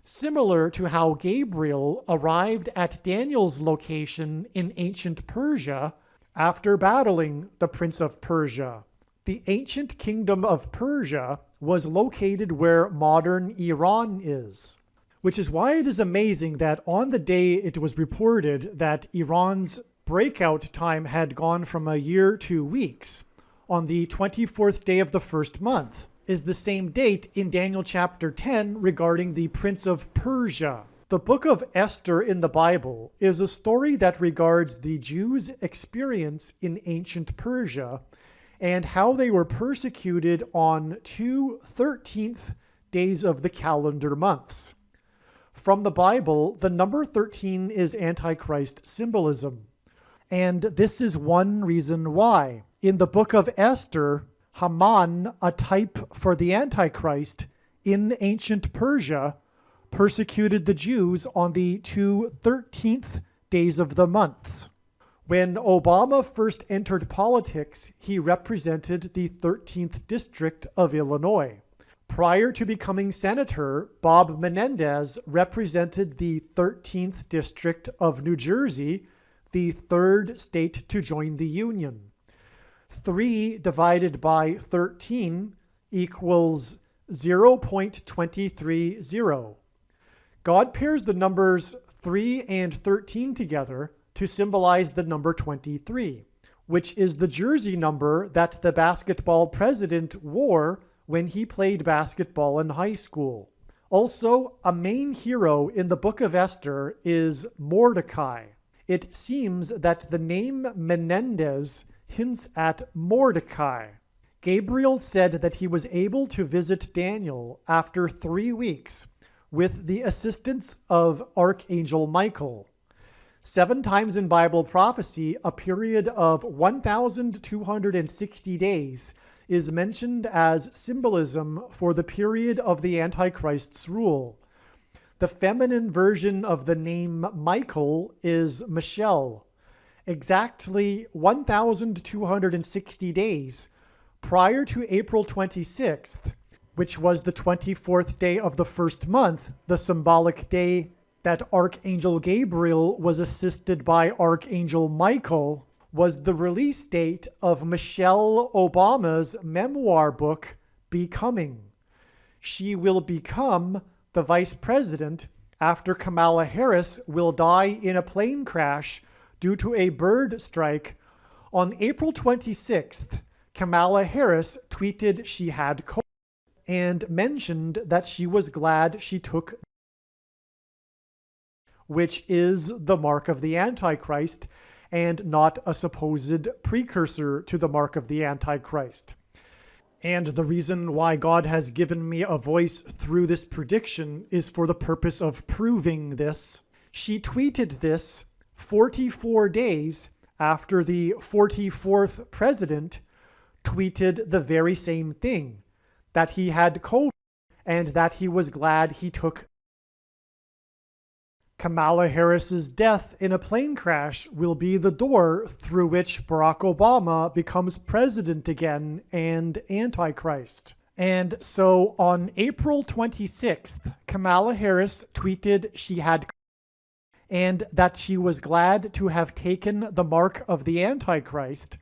similar to how Gabriel arrived at Daniel's location in ancient Persia after battling the Prince of Persia. The ancient kingdom of Persia was located where modern Iran is, which is why it is amazing that on the day it was reported that Iran's breakout time had gone from a year to weeks, on the 24th day of the first month, is the same date in Daniel chapter 10 regarding the Prince of Persia. The book of Esther in the Bible is a story that regards the Jews' experience in ancient Persia and how they were persecuted on 2 13th days of the calendar months. From the Bible, the number 13 is Antichrist symbolism. And this is one reason why. In the book of Esther, Haman, a type for the Antichrist in ancient Persia, persecuted the Jews on the 2 13th days of the months. When Obama first entered politics, he represented the 13th District of Illinois. Prior to becoming senator, Bob Menendez represented the 13th District of New Jersey, the third state to join the Union. 3 divided by 13 equals 0.230. God pairs the numbers 3 and 13 together to symbolize the number 23, which is the jersey number that the basketball president wore when he played basketball in high school. Also, a main hero in the book of Esther is Mordecai. It seems that the name Menendez hints at Mordecai. Gabriel said that he was able to visit Daniel after 3 weeks with the assistance of Archangel Michael. 7 times in Bible prophecy, a period of 1,260 days is mentioned as symbolism for the period of the Antichrist's rule. The feminine version of the name Michael is Michelle. Exactly 1,260 days prior to April 26th, which was the 24th day of the first month, the symbolic day that Archangel Gabriel was assisted by Archangel Michael, was the release date of Michelle Obama's memoir book, Becoming. She will become the vice president after Kamala Harris will die in a plane crash due to a bird strike. On April 26th, Kamala Harris tweeted she had COVID and mentioned that she was glad she took, which is the mark of the Antichrist and not a supposed precursor to the mark of the Antichrist. And the reason why God has given me a voice through this prediction is for the purpose of proving this. She tweeted this 44 days after the 44th president tweeted the very same thing, that he had COVID and that he was glad he took. Kamala Harris's death in a plane crash will be the door through which Barack Obama becomes president again and Antichrist. And so on April 26th, Kamala Harris tweeted she had and that she was glad to have taken the mark of the Antichrist.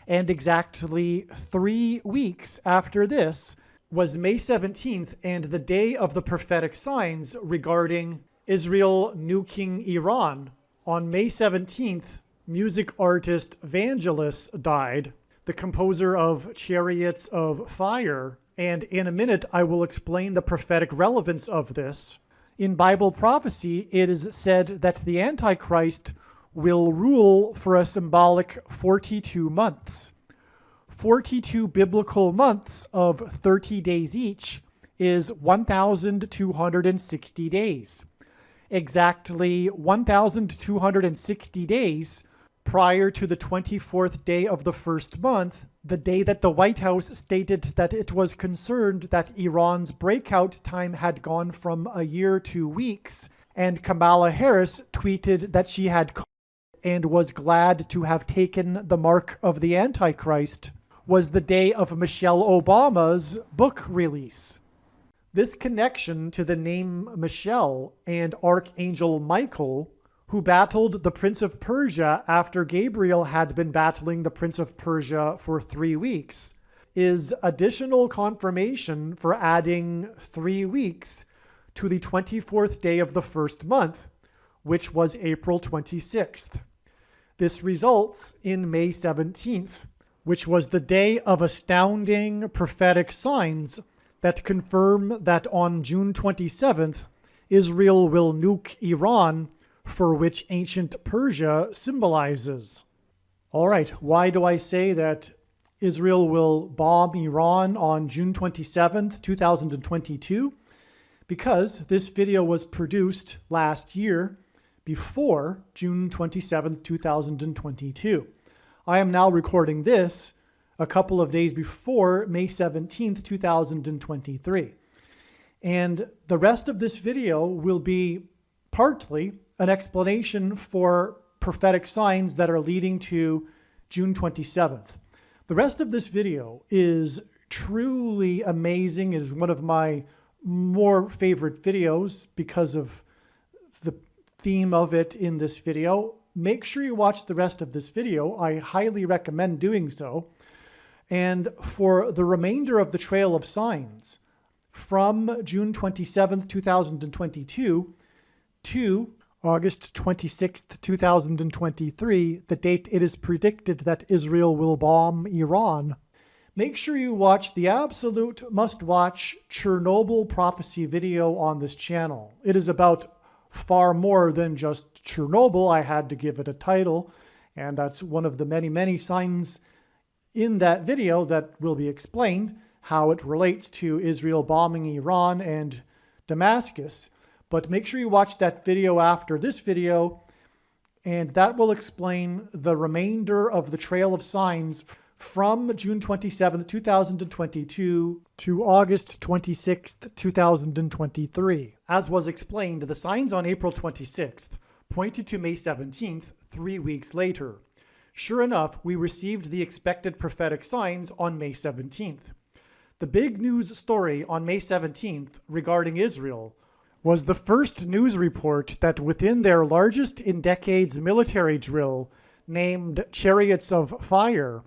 And exactly 3 weeks after this was May 17th and the day of the prophetic signs regarding Israel nuking Iran. On May 17th, music artist Vangelis died, the composer of Chariots of Fire, and in a minute I will explain the prophetic relevance of this. In Bible prophecy, it is said that the Antichrist will rule for a symbolic 42 months. 42 biblical months of 30 days each is 1,260 days. Exactly 1,260 days prior to the 24th day of the first month, the day that the White House stated that it was concerned that Iran's breakout time had gone from a year to weeks, and Kamala Harris tweeted that she had and was glad to have taken the mark of the Antichrist, was the day of Michelle Obama's book release. This connection to the name Michelle and Archangel Michael, who battled the Prince of Persia after Gabriel had been battling the Prince of Persia for 3 weeks, is additional confirmation for adding 3 weeks to the 24th day of the first month, which was April 26th. This results in May 17th, which was the day of astounding prophetic signs that confirm that on June 27th, Israel will nuke Iran, for which ancient Persia symbolizes. All right, why do I say that Israel will bomb Iran on June 27th, 2022, because this video was produced last year before June 27th, 2022. I am now recording this a couple of days before May 17th, 2023. And the rest of this video will be partly an explanation for prophetic signs that are leading to June 27th. The rest of this video is truly amazing. It is one of my more favorite videos because of the theme of it in this video. Make sure you watch the rest of this video. I highly recommend doing so. And for the remainder of the Trail of Signs, from June 27th, 2022 to August 26th, 2023, the date it is predicted that Israel will bomb Iran, make sure you watch the absolute must-watch Chernobyl prophecy video on this channel. It is about far more than just Chernobyl. I had to give it a title, and that's one of the many, many signs in that video that will be explained how it relates to Israel bombing Iran and Damascus. But make sure you watch that video after this video, and that will explain the remainder of the Trail of Signs from June 27th, 2022 to August 26th, 2023. As was explained, the signs on April 26th pointed to May 17th, 3 weeks later. Sure enough, we received the expected prophetic signs on May 17th. The big news story on May 17th regarding Israel was the first news report that within their largest in decades military drill, named Chariots of Fire,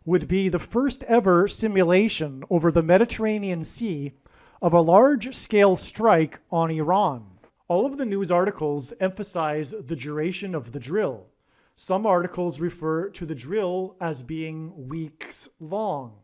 would be the first ever simulation over the Mediterranean Sea of a large-scale strike on Iran. All of the news articles emphasize the duration of the drill. Some articles refer to the drill as being weeks long,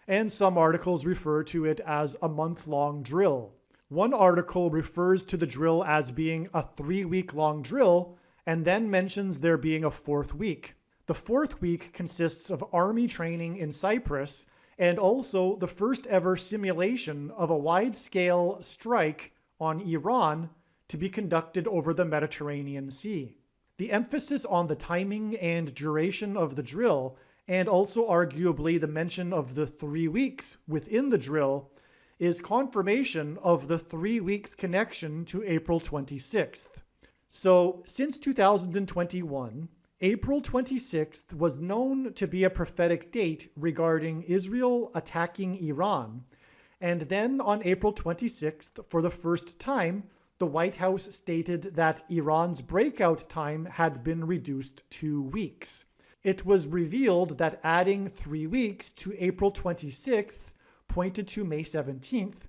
and some articles refer to it as a month-long drill. One article refers to the drill as being a 3-week-long drill and then mentions there being a 4th week. The 4th week consists of army training in Cyprus and also the first ever simulation of a wide-scale strike on Iran to be conducted over the Mediterranean Sea. The emphasis on the timing and duration of the drill, and also arguably the mention of the 3 weeks within the drill, is confirmation of the 3 weeks connection to April 26th. So, since 2021, April 26th was known to be a prophetic date regarding Israel attacking Iran, and then on April 26th, for the first time, the White House stated that Iran's breakout time had been reduced 2 weeks. It was revealed that adding 3 weeks to April 26th pointed to May 17th,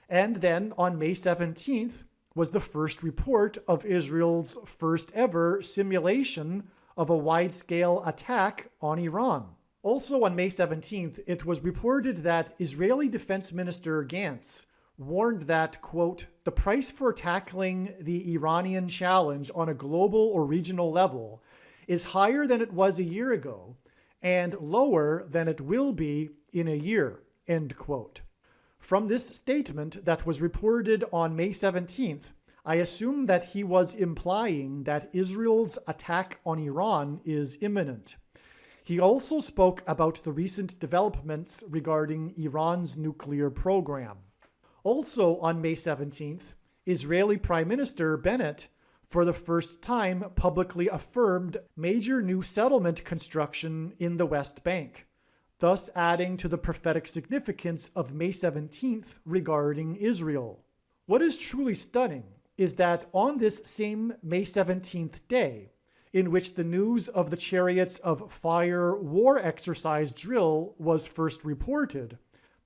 and then on May 17th was the first report of Israel's first ever simulation of a wide-scale attack on Iran. Also on May 17th, it was reported that Israeli Defense Minister Gantz warned that, quote, the price for tackling the Iranian challenge on a global or regional level is higher than it was a year ago and lower than it will be in a year, end quote. From this statement that was reported on May 17th, I assume that he was implying that Israel's attack on Iran is imminent. He also spoke about the recent developments regarding Iran's nuclear program. Also on May 17th, Israeli Prime Minister Bennett, for the first time, publicly affirmed major new settlement construction in the West Bank, thus adding to the prophetic significance of May 17th regarding Israel. What is truly stunning is that on this same May 17th day, in which the news of the Chariots of Fire war exercise drill was first reported,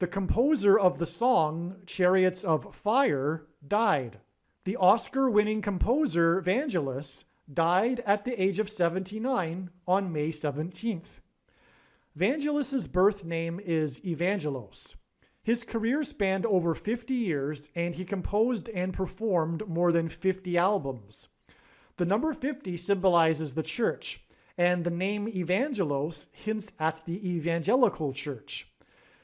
the composer of the song Chariots of Fire died. The Oscar-winning composer Vangelis died at the age of 79 on May 17th. Vangelis's birth name is Evangelos. His career spanned over 50 years, and he composed and performed more than 50 albums. The number 50 symbolizes the church, and the name Evangelos hints at the evangelical church,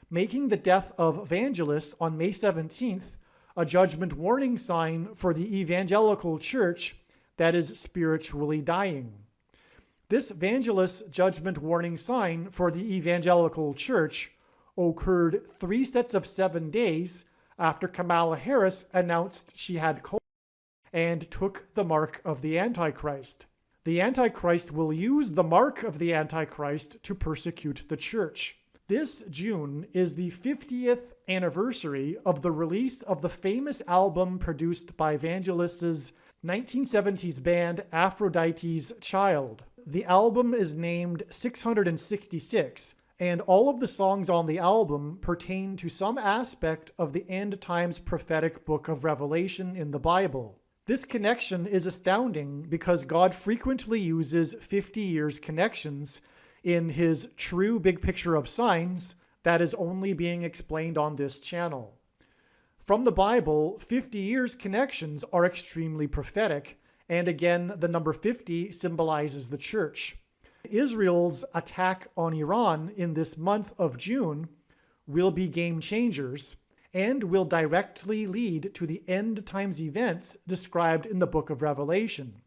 making the death of Vangelis on May 17th a judgment warning sign for the evangelical church that is spiritually dying. This Vangelis judgment warning sign for the evangelical church occurred 3 sets of 7 days after Kamala Harris announced she had COVID and took the mark of the Antichrist. The Antichrist will use the mark of the Antichrist to persecute the church. This June is the 50th anniversary of the release of the famous album produced by Vangelis' 1970s band Aphrodite's Child. The album is named 666, and all of the songs on the album pertain to some aspect of the end times prophetic book of Revelation in the Bible. This connection is astounding because God frequently uses 50 years connections in his true big picture of signs that is only being explained on this channel. From the Bible, 50 years connections are extremely prophetic, and again, the number 50 symbolizes the church. Israel's attack on Iran in this month of June will be game changers and will directly lead to the end times events described in the book of Revelation.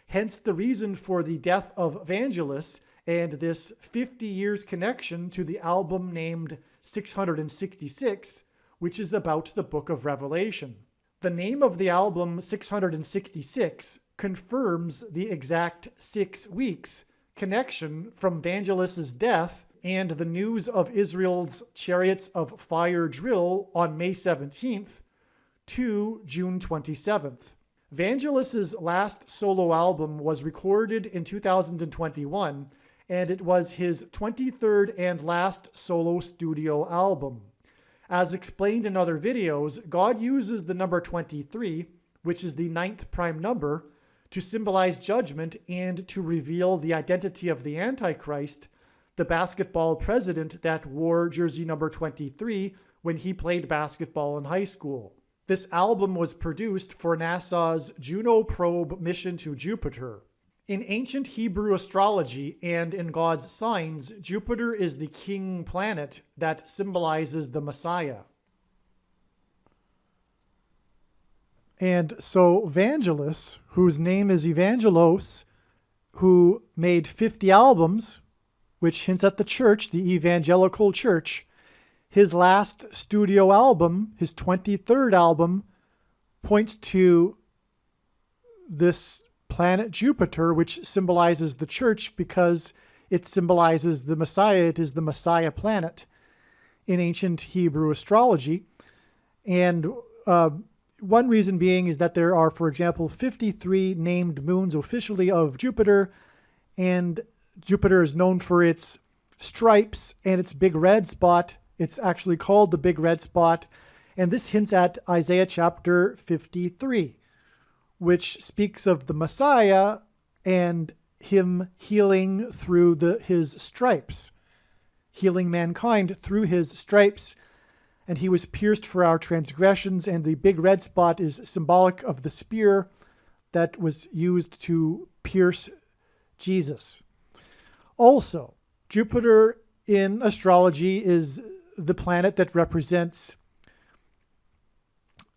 Hence the reason for the death of Vangelis and this 50 years connection to the album named 666, which is about the book of Revelation. The name of the album 666 confirms the exact 6 weeks connection from Vangelis' death and the news of Israel's Chariots of Fire drill on May 17th to June 27th. Vangelis' last solo album was recorded in 2021, and it was his 23rd and last solo studio album. As explained in other videos, God uses the number 23, which is the 9th prime number, to symbolize judgment and to reveal the identity of the Antichrist, the basketball president that wore jersey number 23 when he played basketball in high school. This album was produced for NASA's Juno probe mission to Jupiter. In ancient Hebrew astrology and in God's signs, Jupiter is the king planet that symbolizes the Messiah. And so Vangelis, whose name is Evangelos, who made 50 albums, which hints at the church, the evangelical church, his last studio album, his 23rd album, points to this planet Jupiter, which symbolizes the church because it symbolizes the Messiah. It is the Messiah planet in ancient Hebrew astrology. And one reason being is that there are, for example, 53 named moons officially of Jupiter, and Jupiter is known for its stripes and its big red spot. It's actually called the big red spot, and this hints at Isaiah chapter 53, which speaks of the Messiah and him healing through his stripes, healing mankind through his stripes. And he was pierced for our transgressions, and the big red spot is symbolic of the spear that was used to pierce Jesus. Also, Jupiter in astrology is the planet that represents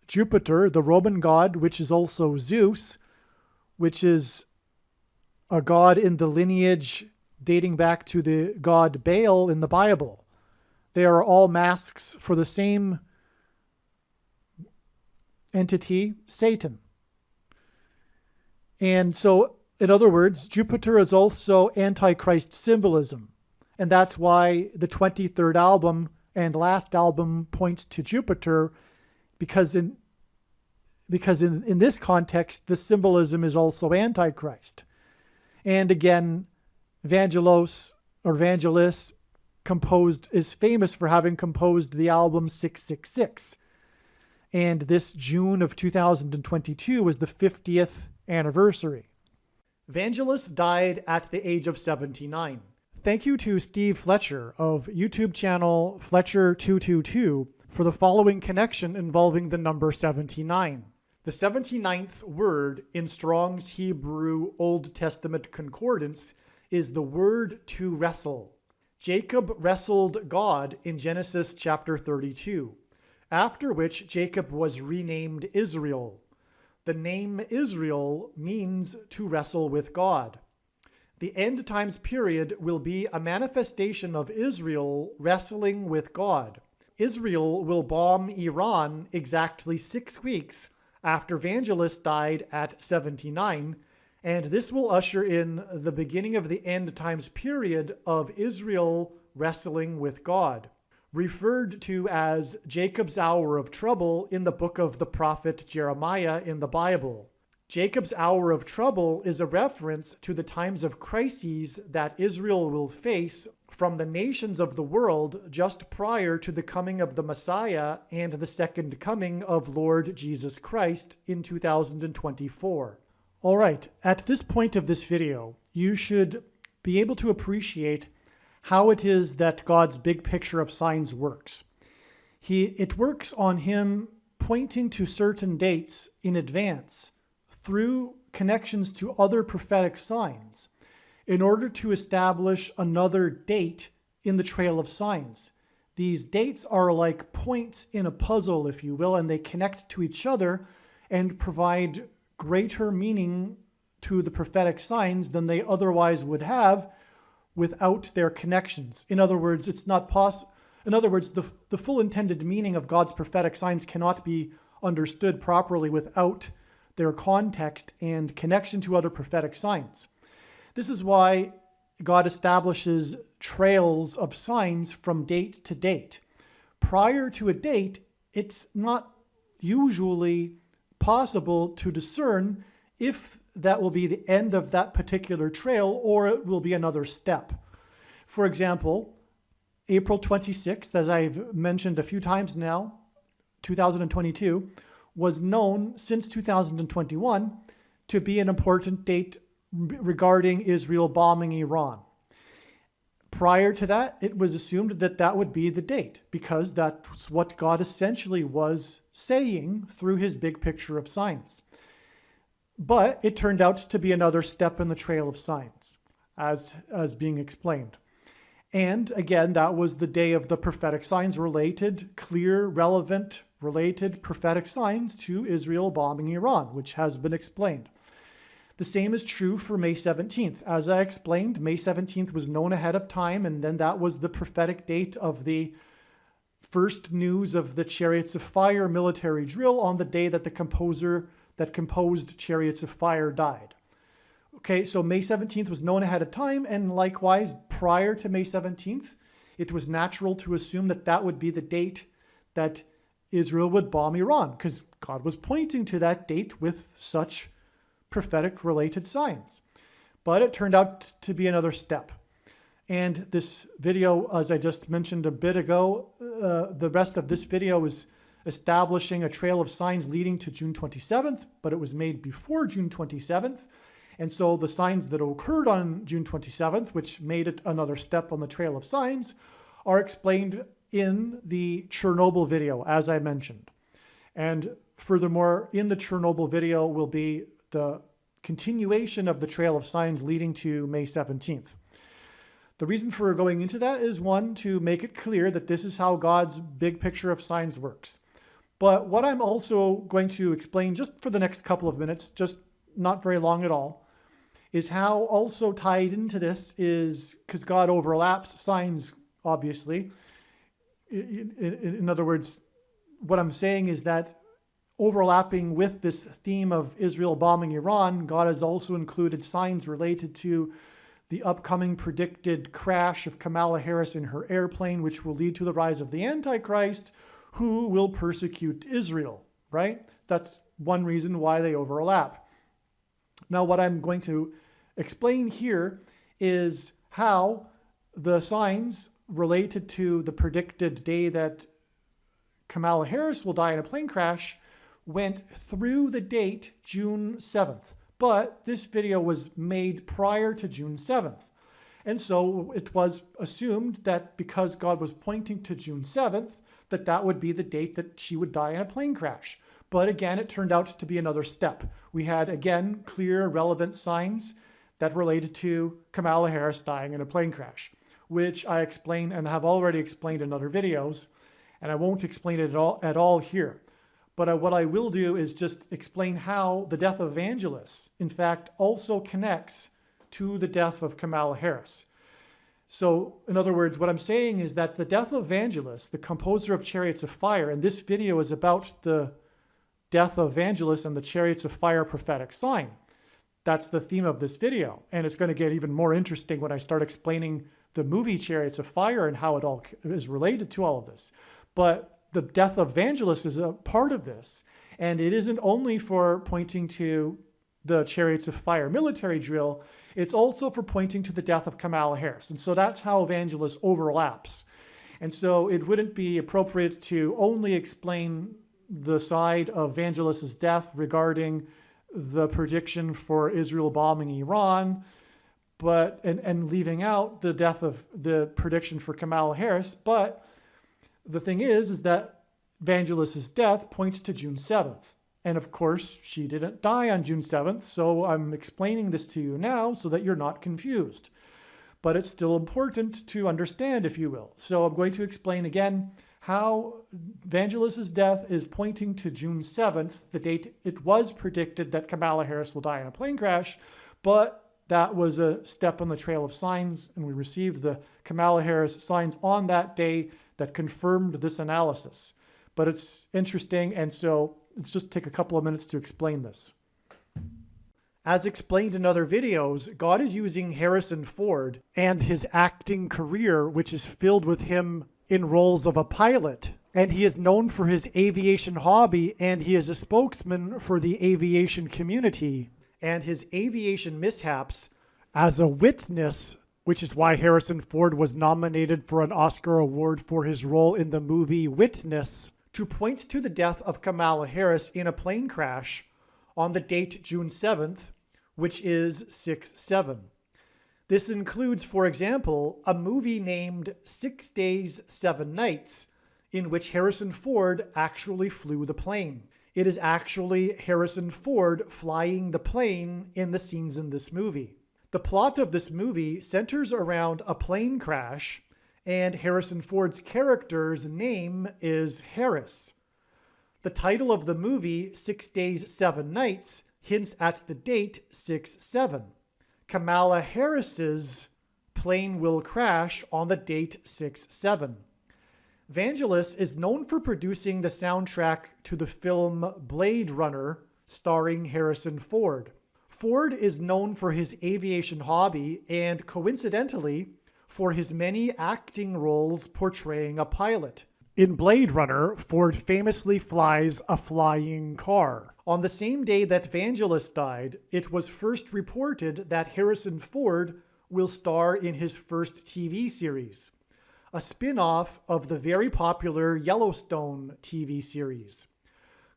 Jupiter, the Roman god, which is also Zeus, which is a god in the lineage dating back to the god Baal in the Bible. They are all masks for the same entity, Satan. And so, in other words, Jupiter is also Antichrist symbolism. And that's why the 23rd album and last album points to Jupiter, because in this context, the symbolism is also Antichrist. And again, Vangelis is famous for having composed the album 666. And this June of 2022 was the 50th anniversary. Vangelis died at the age of 79. Thank you to Steve Fletcher of YouTube channel Fletcher222 for the following connection involving the number 79. The 79th word in Strong's Hebrew Old Testament Concordance is the word to wrestle. Jacob wrestled God in Genesis chapter 32, after which Jacob was renamed Israel. The name Israel means to wrestle with God. The end times period will be a manifestation of Israel wrestling with God. Israel will bomb Iran exactly 6 weeks after Vangelis died at 79, and this will usher in the beginning of the end times period of Israel wrestling with God, referred to as Jacob's hour of trouble in the book of the prophet Jeremiah in the Bible. Jacob's hour of trouble is a reference to the times of crises that Israel will face from the nations of the world just prior to the coming of the Messiah and the second coming of Lord Jesus Christ in 2024. All right, at this point of this video, you should be able to appreciate how it is that God's big picture of signs works. It works on him pointing to certain dates in advance through connections to other prophetic signs in order to establish another date in the trail of signs. These dates are like points in a puzzle, if you will, and they connect to each other and provide greater meaning to the prophetic signs than they otherwise would have without their connections. In other words, it's not possible. In other words, the full intended meaning of God's prophetic signs cannot be understood properly without their context and connection to other prophetic signs. This is why God establishes trails of signs from date to date. Prior to a date, it's not usually possible to discern if that will be the end of that particular trail or it will be another step. For example, April 26th, as I've mentioned a few times now, 2022, was known since 2021 to be an important date regarding Israel bombing Iran. Prior to that, it was assumed that that would be the date because that's what God essentially was saying through his big picture of signs. But it turned out to be another step in the trail of signs, as being explained. And again, that was the day of the prophetic signs related, clear, relevant, related prophetic signs to Israel bombing Iran, which has been explained. The same is true for May 17th. As I explained, May 17th was known ahead of time, and then that was the prophetic date of the first news of the Chariots of Fire military drill on the day that the composer that composed Chariots of Fire died. Okay, so May 17th was known ahead of time, and likewise, prior to May 17th, it was natural to assume that that would be the date that Israel would bomb Iran, because God was pointing to that date with such prophetic related signs. But it turned out to be another step. And this video, as I just mentioned a bit ago, the rest of this video is establishing a trail of signs leading to June 27th, but it was made before June 27th. And so the signs that occurred on June 27th, which made it another step on the trail of signs, are explained in the Chernobyl video, as I mentioned. And furthermore, in the Chernobyl video will be the continuation of the trail of signs leading to May 17th. The reason for going into that is, one, to make it clear that this is how God's big picture of signs works. But what I'm also going to explain just for the next couple of minutes, just not very long at all, is how also tied into this is, because God overlaps signs, obviously. In other words, what I'm saying is that overlapping with this theme of Israel bombing Iran, God has also included signs related to the upcoming predicted crash of Kamala Harris in her airplane, which will lead to the rise of the Antichrist, who will persecute Israel, right? That's one reason why they overlap. Now, what I'm going to explain here is how the signs related to the predicted day that Kamala Harris will die in a plane crash went through the date June 7th. But this video was made prior to June 7th. And so it was assumed that because God was pointing to June 7th, that that would be the date that she would die in a plane crash. But again, it turned out to be another step. We had, again, clear, relevant signs that related to Kamala Harris dying in a plane crash, which I explain and have already explained in other videos, and I won't explain it at all here. But what I will do is just explain how the death of Evangelist, in fact, also connects to the death of Kamala Harris. So, in other words, what I'm saying is that the death of Evangelist, the composer of Chariots of Fire, and this video is about the death of Evangelist and the Chariots of Fire prophetic sign. That's the theme of this video. And it's going to get even more interesting when I start explaining the movie Chariots of Fire and how it all is related to all of this. But the death of Evangelist is a part of this. And it isn't only for pointing to the Chariots of Fire military drill, it's also for pointing to the death of Kamala Harris. And so that's how Evangelist overlaps. And so it wouldn't be appropriate to only explain the side of Evangelist's death regarding the prediction for Israel bombing Iran, and leaving out the death of the prediction for Kamala Harris. But the thing is that Evangelist's death points to June 7th. And of course, she didn't die on June 7th, so I'm explaining this to you now so that you're not confused. But it's still important to understand, if you will. So I'm going to explain again how Evangelist's death is pointing to June 7th, the date it was predicted that Kamala Harris will die in a plane crash, but that was a step on the trail of signs, and we received the Kamala Harris signs on that day that confirmed this analysis. But it's interesting, and so let's just take a couple of minutes to explain this. As explained in other videos, God is using Harrison Ford and his acting career, which is filled with him in roles of a pilot. And he is known for his aviation hobby, and he is a spokesman for the aviation community and his aviation mishaps as a witness, which is why Harrison Ford was nominated for an Oscar award for his role in the movie Witness, to point to the death of Kamala Harris in a plane crash on the date June 7th, which is 6/7. This includes, for example, a movie named 6 Days, 7 Nights, in which Harrison Ford actually flew the plane. It is actually Harrison Ford flying the plane in the scenes in this movie. The plot of this movie centers around a plane crash, and Harrison Ford's character's name is Harris. The title of the movie, 6 Days, 7 Nights, hints at the date 6/7. Kamala Harris's plane will crash on the date 6/7. Evangelist is known for producing the soundtrack to the film Blade Runner, starring Harrison Ford. Ford is known for his aviation hobby and, coincidentally, for his many acting roles portraying a pilot. In Blade Runner, Ford famously flies a flying car. On the same day that Evangelist died, it was first reported that Harrison Ford will star in his first TV series, a spin-off of the very popular Yellowstone TV series.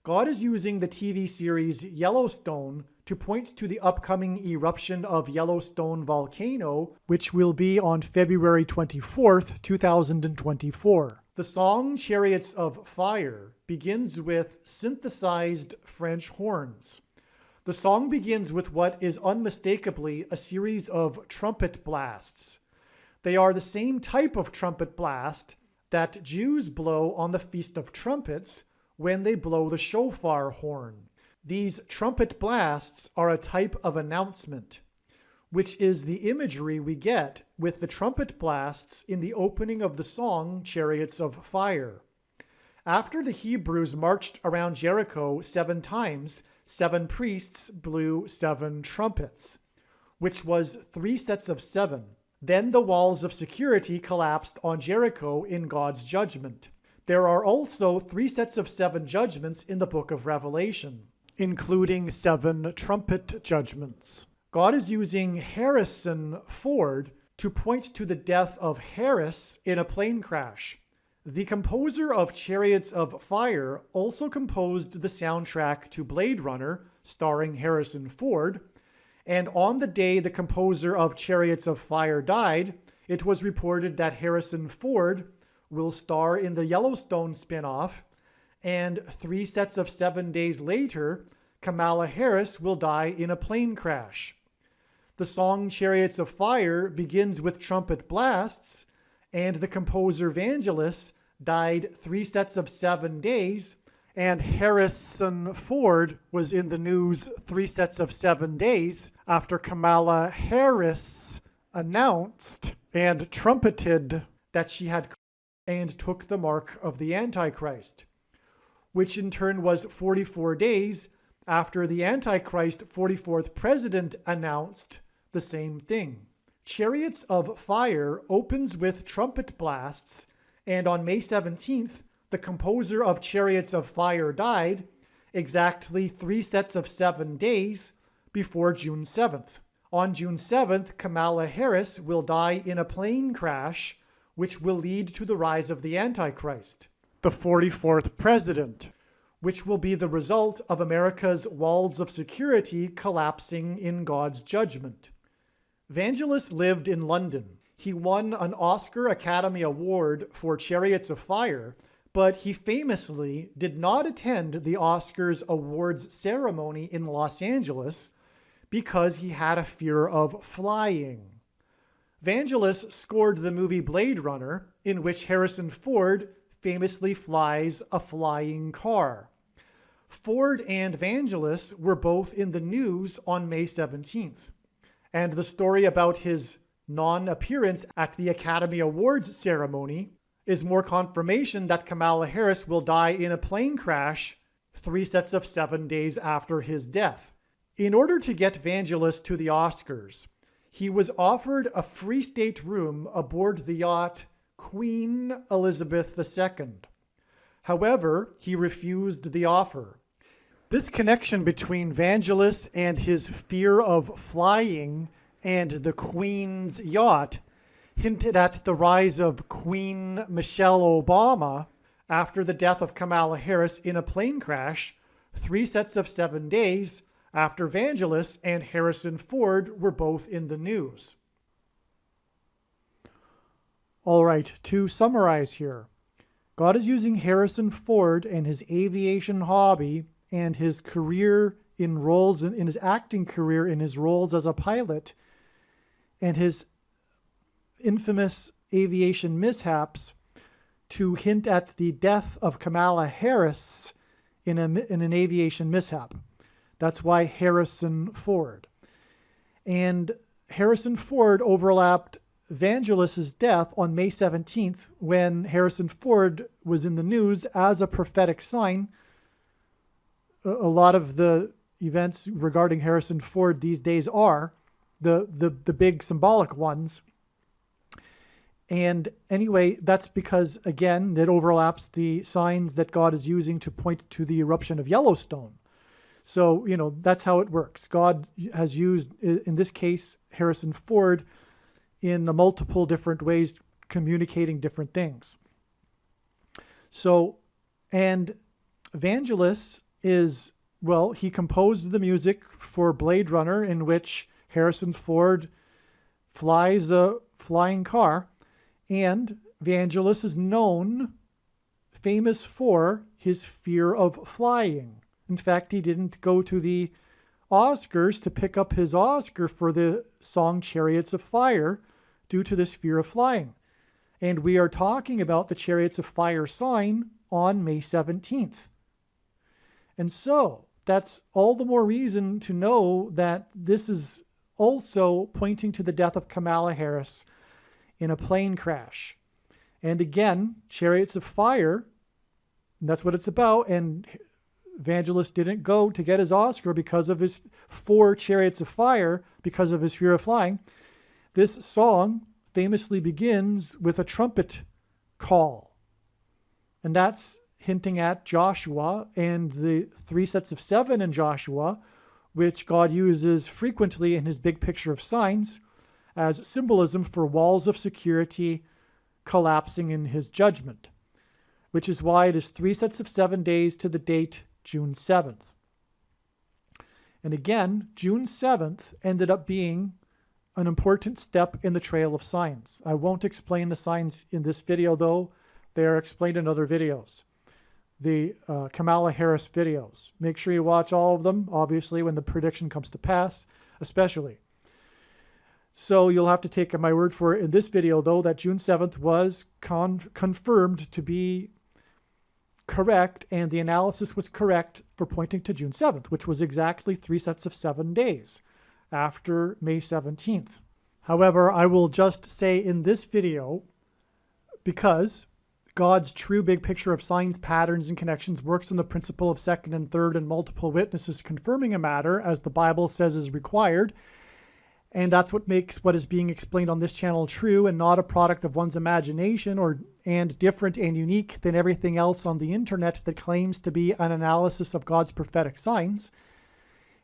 God is using the TV series Yellowstone to point to the upcoming eruption of Yellowstone volcano, which will be on February 24th, 2024. The song Chariots of Fire begins with synthesized French horns. The song begins with what is unmistakably a series of trumpet blasts. They are the same type of trumpet blast that Jews blow on the Feast of Trumpets when they blow the shofar horn. These trumpet blasts are a type of announcement, which is the imagery we get with the trumpet blasts in the opening of the song Chariots of Fire. After the Hebrews marched around Jericho 7 times, 7 priests blew 7 trumpets, which was 3 sets of 7. Then the walls of security collapsed on Jericho in God's judgment. There are also 3 sets of 7 judgments in the book of Revelation, including 7 trumpet judgments. God is using Harrison Ford to point to the death of Harris in a plane crash. The composer of Chariots of Fire also composed the soundtrack to Blade Runner, starring Harrison Ford, and on the day the composer of Chariots of Fire died, it was reported that Harrison Ford will star in the Yellowstone spin-off, and 3 sets of 7 days later, Kamala Harris will die in a plane crash. The song Chariots of Fire begins with trumpet blasts, and the composer Vangelis died 3 sets of 7 days, and Harrison Ford was in the news 3 sets of 7 days after Kamala Harris announced and trumpeted that she had and took the mark of the Antichrist, which in turn was 44 days after the Antichrist 44th president announced the same thing. Chariots of Fire opens with trumpet blasts, and on May 17th, the composer of Chariots of Fire died exactly 3 sets of 7 days before June 7th. On June 7th, Kamala Harris will die in a plane crash, which will lead to the rise of the Antichrist, the 44th president, which will be the result of America's walls of security collapsing in God's judgment. Vangelis lived in London. He won an Oscar Academy Award for Chariots of Fire, but he famously did not attend the Oscars awards ceremony in Los Angeles because he had a fear of flying. Vangelis scored the movie Blade Runner, in which Harrison Ford famously flies a flying car. Ford and Vangelis were both in the news on May 17th, and the story about his non-appearance at the Academy Awards ceremony is more confirmation that Kamala Harris will die in a plane crash 3 sets of 7 days after his death. In order to get Vangelis to the Oscars, he was offered a free stateroom aboard the yacht Queen Elizabeth II. However, he refused the offer. This connection between Vangelis and his fear of flying and the Queen's yacht hinted at the rise of Queen Michelle Obama after the death of Kamala Harris in a plane crash 3 sets of 7 days after Vangelis and Harrison Ford were both in the news. All right, to summarize here, God is using Harrison Ford and his aviation hobby and his career in roles, in his acting career, in his roles as a pilot, and his infamous aviation mishaps to hint at the death of Kamala Harris in an aviation mishap. That's why Harrison Ford. And Harrison Ford overlapped Vangelis' death on May 17th when Harrison Ford was in the news as a prophetic sign. A lot of the events regarding Harrison Ford these days are the big symbolic ones. And anyway, that's because, again, it overlaps the signs that God is using to point to the eruption of Yellowstone. So, that's how it works. God has used, in this case, Harrison Ford in multiple different ways, communicating different things. So, and Vangelis is, well, he composed the music for Blade Runner, in which Harrison Ford flies a flying car. And Vangelis is famous for his fear of flying. In fact, he didn't go to the Oscars to pick up his Oscar for the song Chariots of Fire due to this fear of flying. And we are talking about the Chariots of Fire sign on May 17th. And so that's all the more reason to know that this is also pointing to the death of Kamala Harris in a plane crash. And again, Chariots of Fire, that's what it's about. And Vangelis didn't go to get his Oscar because of his 4 Chariots of Fire, because of his fear of flying. This song famously begins with a trumpet call. And that's hinting at Joshua and the 3 sets of 7 in Joshua, which God uses frequently in his big picture of signs as symbolism for walls of security collapsing in his judgment, which is why it is 3 sets of 7 days to the date June 7th. And again, June 7th ended up being an important step in the trail of signs. I won't explain the signs in this video, though. They are explained in other videos. The Kamala Harris videos. Make sure you watch all of them, obviously, when the prediction comes to pass, especially. So you'll have to take my word for it in this video, though, that June 7th was confirmed to be correct, and the analysis was correct for pointing to June 7th, which was exactly 3 sets of 7 days after May 17th. However, I will just say in this video, because God's true big picture of signs, patterns, and connections works on the principle of second and third and multiple witnesses confirming a matter, as the Bible says is required. And that's what makes what is being explained on this channel true and not a product of one's imagination and different and unique than everything else on the internet that claims to be an analysis of God's prophetic signs.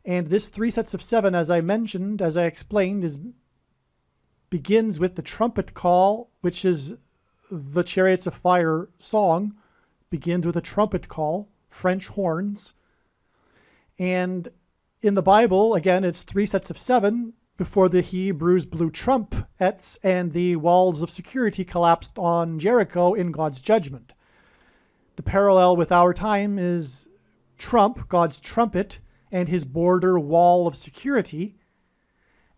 And this 3 sets of 7, as I mentioned, as I explained, begins with the trumpet call, which is the Chariots of Fire song, begins with a trumpet call, French horns. And in the Bible, again, it's 3 sets of 7 before the Hebrews blew trumpets and the walls of security collapsed on Jericho in God's judgment. The parallel with our time is trump, God's trumpet, and his border wall of security.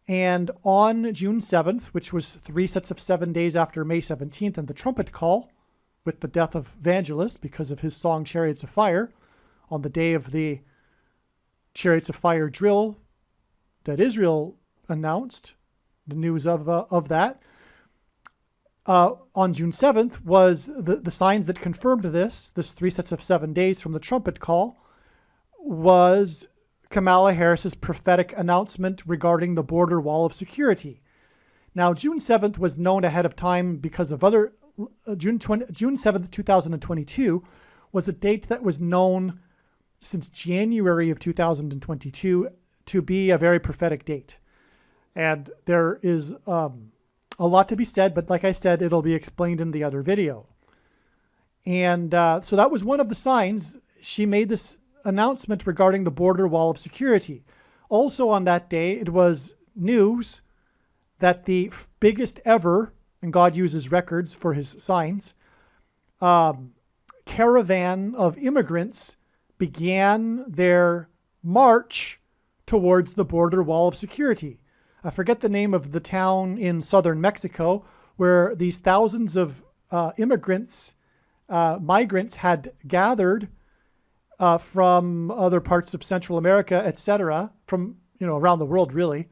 And on June 7th, which was 3 sets of 7 days after May 17th and the trumpet call, with the death of Evangelist because of his song Chariots of Fire, on the day of the Chariots of Fire drill that Israel announced, the news of that, on June 7th was the signs that confirmed this 3 sets of 7 days from the trumpet call, was Kamala Harris's prophetic announcement regarding the border wall of security. Now, June 7th was known ahead of time because of other, June 7th, 2022 was a date that was known since January of 2022 to be a very prophetic date. And there is a lot to be said, but like I said, it'll be explained in the other video. And so that was one of the signs. She made this announcement regarding the border wall of security. Also on that day, it was news that the biggest ever, and God uses records for his signs, caravan of immigrants began their march towards the border wall of security. I forget the name of the town in southern Mexico where these thousands of migrants had gathered from other parts of Central America, etc., from around the world really.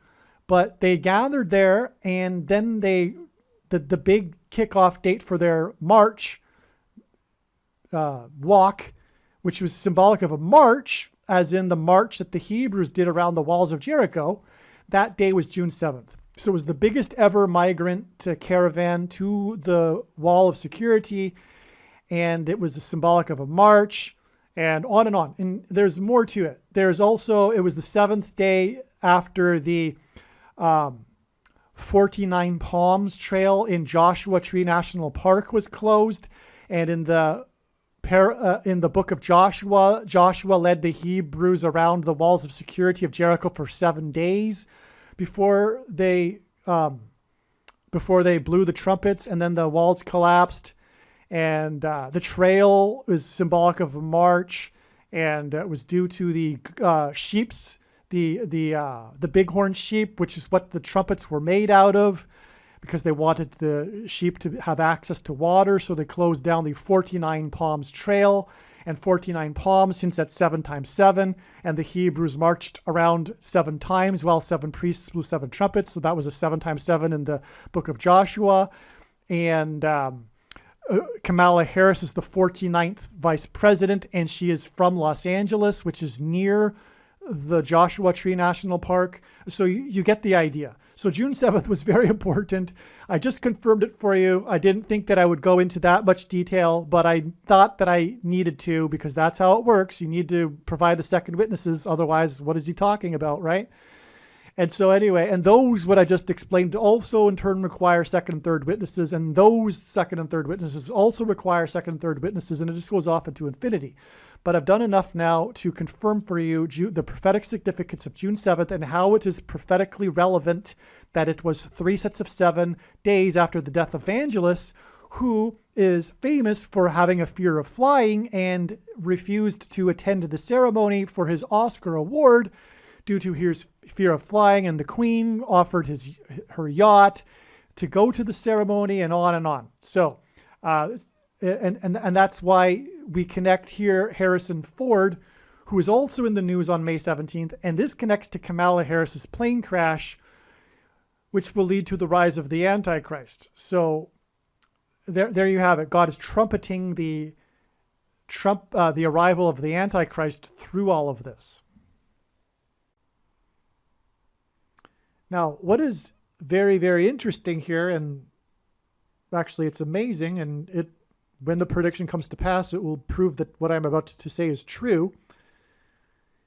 But they gathered there, and then the big kickoff date for their march walk, which was symbolic of a march, as in the march that the Hebrews did around the walls of Jericho. That day was June 7th. So it was the biggest ever migrant caravan to the wall of security, and it was symbolic of a march, and on and on. And there's more to it. There's also, it was the 7th day after the 49 Palms Trail in Joshua Tree National Park was closed, and in the book of Joshua, Joshua led the Hebrews around the walls of security of Jericho for 7 days before they blew the trumpets, and then the walls collapsed. And the trail is symbolic of a march, and it was due to the sheep's, the bighorn sheep, which is what the trumpets were made out of, because they wanted the sheep to have access to water. So they closed down the 49 Palms Trail, and 49 palms, since that's 7 times 7. And the Hebrews marched around 7 times while 7 priests blew 7 trumpets. So that was a 7 times 7 in the book of Joshua. And Kamala Harris is the 49th vice president, and she is from Los Angeles, which is near the Joshua Tree National Park. So you get the idea. So June 7th was very important. I just confirmed it for you. I didn't think that I would go into that much detail, but I thought that I needed to, because that's how it works. You need to provide the second witnesses. Otherwise, what is he talking about, right? And so anyway, and those, what I just explained, also in turn require second and third witnesses, and those second and third witnesses also require second and third witnesses, and it just goes off into infinity. But I've done enough now to confirm for you the prophetic significance of June 7th and how it is prophetically relevant that it was 3 sets of 7 days after the death of Evangelist, who is famous for having a fear of flying and refused to attend the ceremony for his Oscar award due to his fear of flying, and the queen offered her yacht to go to the ceremony, and on and on. So, and that's why we connect here Harrison Ford, who is also in the news on May 17th, and this connects to Kamala Harris's plane crash, which will lead to the rise of the Antichrist. So there you have it. God is trumpeting the arrival of the Antichrist through all of this. Now, what is very, very interesting here, and actually it's amazing, and when the prediction comes to pass, it will prove that what I'm about to say is true,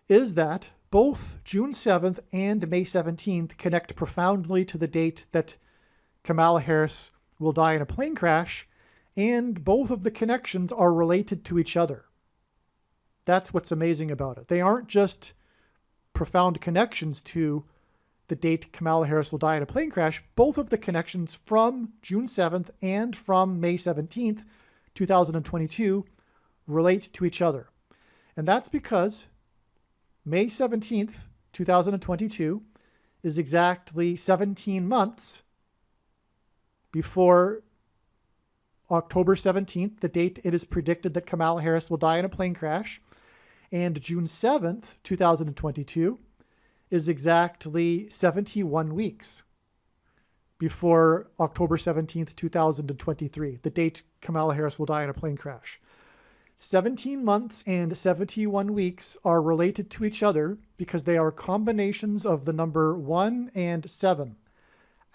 is that both June 7th and May 17th connect profoundly to the date that Kamala Harris will die in a plane crash, and both of the connections are related to each other. That's what's amazing about it. They aren't just profound connections to the date Kamala Harris will die in a plane crash. Both of the connections from June 7th and from May 17th, 2022, relate to each other. And that's because May 17th, 2022 is exactly 17 months before October 17th, the date it is predicted that Kamala Harris will die in a plane crash. And June 7th, 2022 is exactly 71 weeks before October 17th, 2023, the date Kamala Harris will die in a plane crash. 17 months and 71 weeks are related to each other because they are combinations of the number 1 and 7,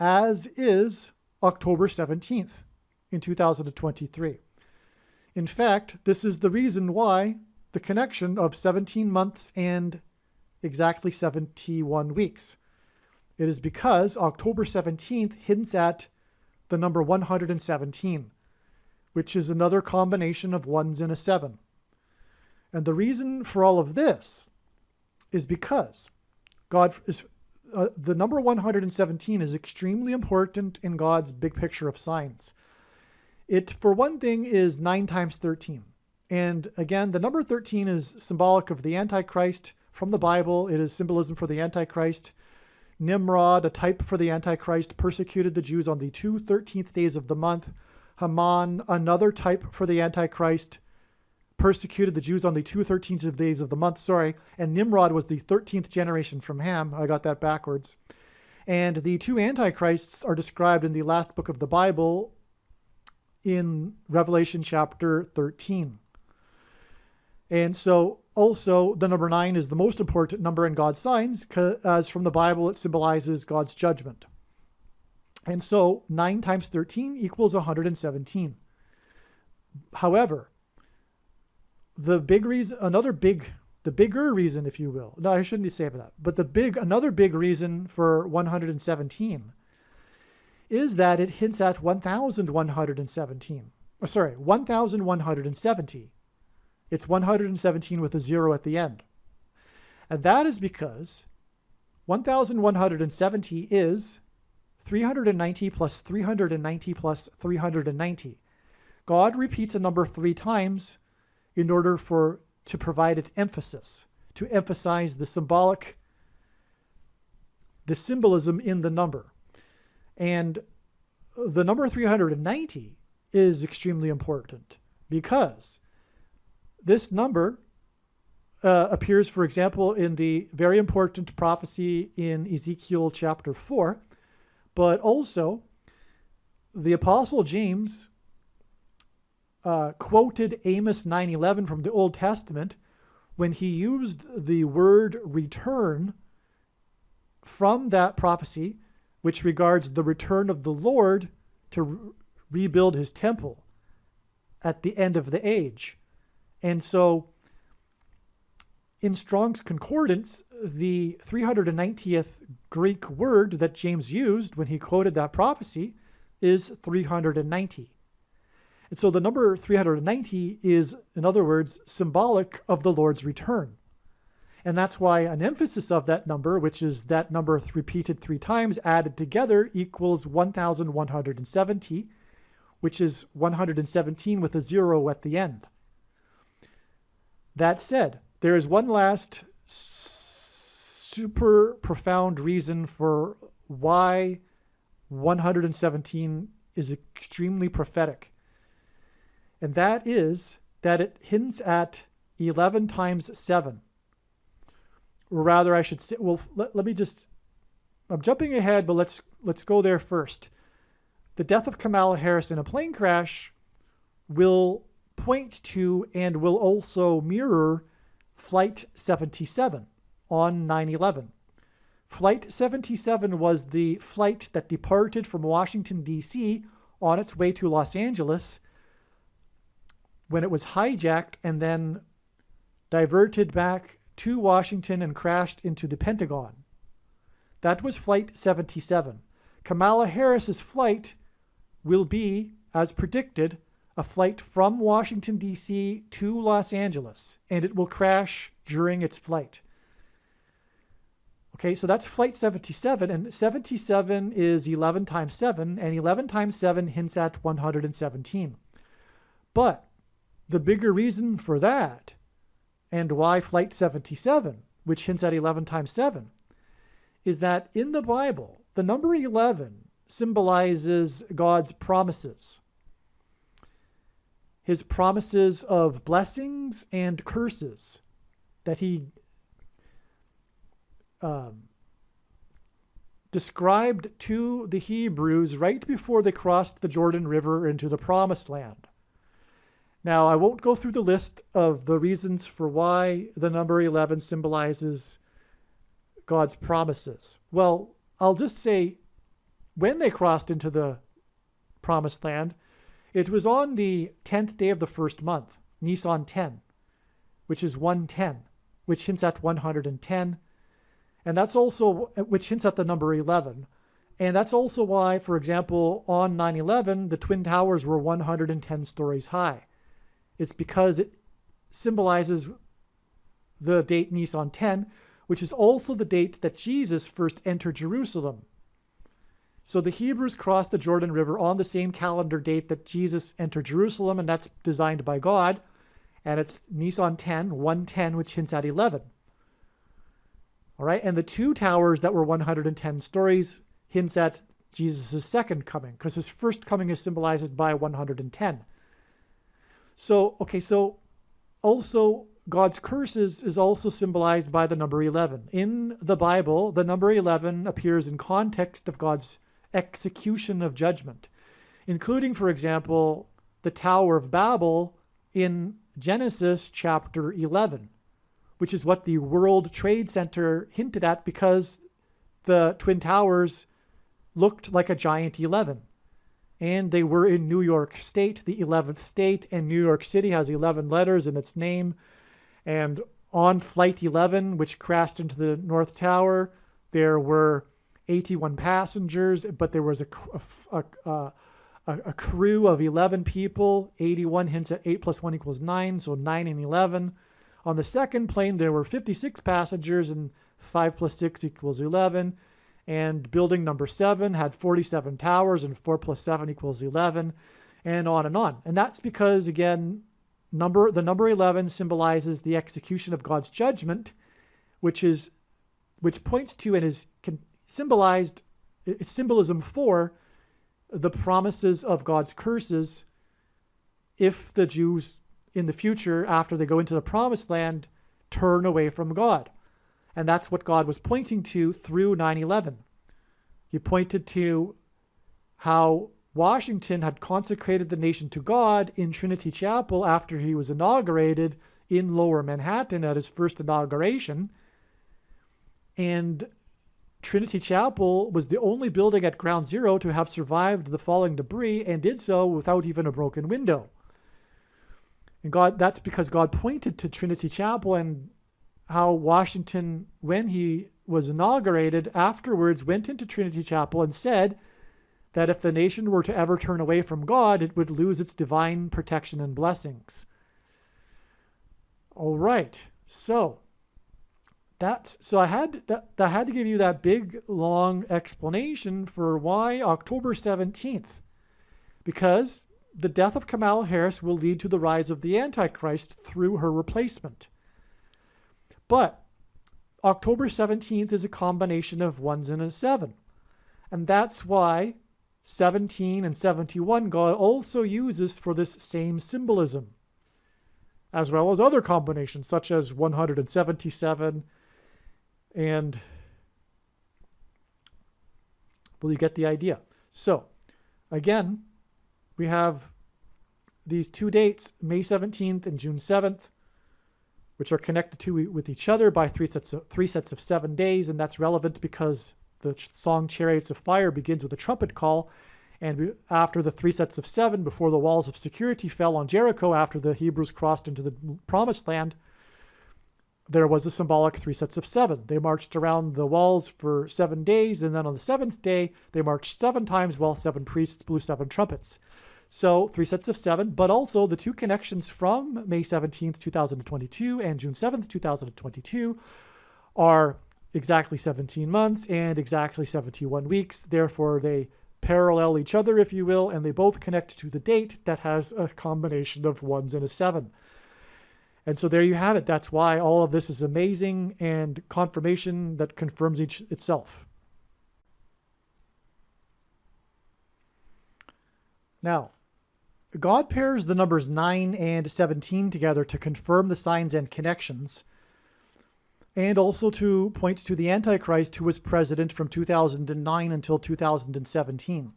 as is October 17th in 2023. In fact, this is the reason why the connection of 17 months and exactly 71 weeks. It is because October 17th hints at the number 117, which is another combination of ones and a 7. And the reason for all of this is because the number 117 is extremely important in God's big picture of science. It, for one thing, is 9 times 13. And again, the number 13 is symbolic of the Antichrist from the Bible. It is symbolism for the Antichrist. Nimrod, a type for the Antichrist, persecuted the Jews on the 2 13th days of the month. Haman, another type for the Antichrist, persecuted the Jews on the 2 13th days of the month. And Nimrod was the 13th generation from Ham. I got that backwards. And the two Antichrists are described in the last book of the Bible in Revelation chapter 13. And so also the number 9 is the most important number in God's signs, as from the Bible it symbolizes God's judgment. And so 9 times 13 equals 117. However, the bigger reason, if you will, no, I shouldn't say that, but another big reason for 117 is that it hints at 1,117. 1,170. It's 117 with a 0 at the end. And that is because 1,170 is 390 plus 390 plus 390. God repeats a number 3 times in order to provide it emphasis, to emphasize the symbolism in the number. And the number 390 is extremely important because this number appears, for example, in the very important prophecy in Ezekiel chapter 4, but also the Apostle James quoted Amos 9:11 from the Old Testament when he used the word return from that prophecy, which regards the return of the Lord to rebuild his temple at the end of the age. And so in Strong's Concordance, the 390th Greek word that James used when he quoted that prophecy is 390. And so the number 390 is, in other words, symbolic of the Lord's return. And that's why an emphasis of that number, which is that number repeated 3 times added together, equals 1,170, which is 117 with a 0 at the end. That said, there is one last super profound reason for why 117 is extremely prophetic. And that is that it hints at 11 times 7. Or rather, I should say, well, let me just, I'm jumping ahead, but let's go there first. The death of Kamala Harris in a plane crash will point to and will also mirror Flight 77 on 9/11. Flight 77 was the flight that departed from Washington, D.C. on its way to Los Angeles when it was hijacked and then diverted back to Washington and crashed into the Pentagon. That was Flight 77. Kamala Harris's flight will be, as predicted, a flight from Washington, D.C. to Los Angeles, and it will crash during its flight. Okay, so that's Flight 77, and 77 is 11 times 7, and 11 times 7 hints at 117. But the bigger reason for that, and why Flight 77, which hints at 11 times 7, is that in the Bible, the number 11 symbolizes God's promises. His promises of blessings and curses that he described to the Hebrews right before they crossed the Jordan River into the Promised Land. Now, I won't go through the list of the reasons for why the number 11 symbolizes God's promises. Well, I'll just say when they crossed into the Promised Land, it was on the 10th day of the first month, Nisan 10, which is 110, which hints at 110. And that's also, which hints at the number 11. And that's also why, for example, on 9/11, the Twin Towers were 110 stories high. It's because it symbolizes the date Nisan 10, which is also the date that Jesus first entered Jerusalem. So the Hebrews crossed the Jordan River on the same calendar date that Jesus entered Jerusalem, and that's designed by God. And it's Nisan 10, 110, which hints at 11. All right, and the two towers that were 110 stories hints at Jesus' second coming, because his first coming is symbolized by 110. So, okay, so also God's curses is also symbolized by the number 11. In the Bible, the number 11 appears in context of God's execution of judgment, including, for example, the Tower of Babel in Genesis chapter 11, which is what the World Trade Center hinted at because the Twin Towers looked like a giant 11. And they were in New York State, the 11th state, and New York City has 11 letters in its name. And on Flight 11, which crashed into the North Tower, there were 81 passengers, but there was a crew of 11 people. 81 hints at 8 plus 1 equals 9, so 9 and 11. On the second plane, there were 56 passengers, and 5 plus 6 equals 11. And building number 7 had 47 towers, and 4 plus 7 equals 11, and on and on. And that's because, again, the number 11 symbolizes the execution of God's judgment, which points to and is symbolized, it's symbolism for the promises of God's curses if the Jews in the future, after they go into the Promised Land, turn away from God. And that's what God was pointing to through 9/11. He pointed to how Washington had consecrated the nation to God in Trinity Chapel after he was inaugurated in Lower Manhattan at his first inauguration. And Trinity Chapel was the only building at Ground Zero to have survived the falling debris and did so without even a broken window. And that's because God pointed to Trinity Chapel and how Washington, when he was inaugurated, afterwards went into Trinity Chapel and said that if the nation were to ever turn away from God, it would lose its divine protection and blessings. All right, so I had to give you that big, long explanation for why October 17th, because the death of Kamala Harris will lead to the rise of the Antichrist through her replacement. But October 17th is a combination of 1s and a 7. And that's why 17 and 71 God also uses for this same symbolism, as well as other combinations such as 177 and, well, you get the idea. So again, we have these two dates, May 17th and June 7th, which are connected with each other by three sets of 7 days, and that's relevant because the song Chariots of Fire begins with a trumpet call, and after the 3 sets of 7, before the walls of security fell on Jericho, after the Hebrews crossed into the Promised Land, there was a symbolic 3 sets of 7. They marched around the walls for 7 days, and then on the 7th day, they marched 7 times while 7 priests blew 7 trumpets. So 3 sets of 7, but also the 2 connections from May 17th, 2022 and June 7th, 2022 are exactly 17 months and exactly 71 weeks. Therefore, they parallel each other, if you will, and they both connect to the date that has a combination of 1s and a 7. And so there you have it. That's why all of this is amazing and confirmation that confirms itself. Now, God pairs the numbers 9 and 17 together to confirm the signs and connections, and also to point to the Antichrist, who was president from 2009 until 2017.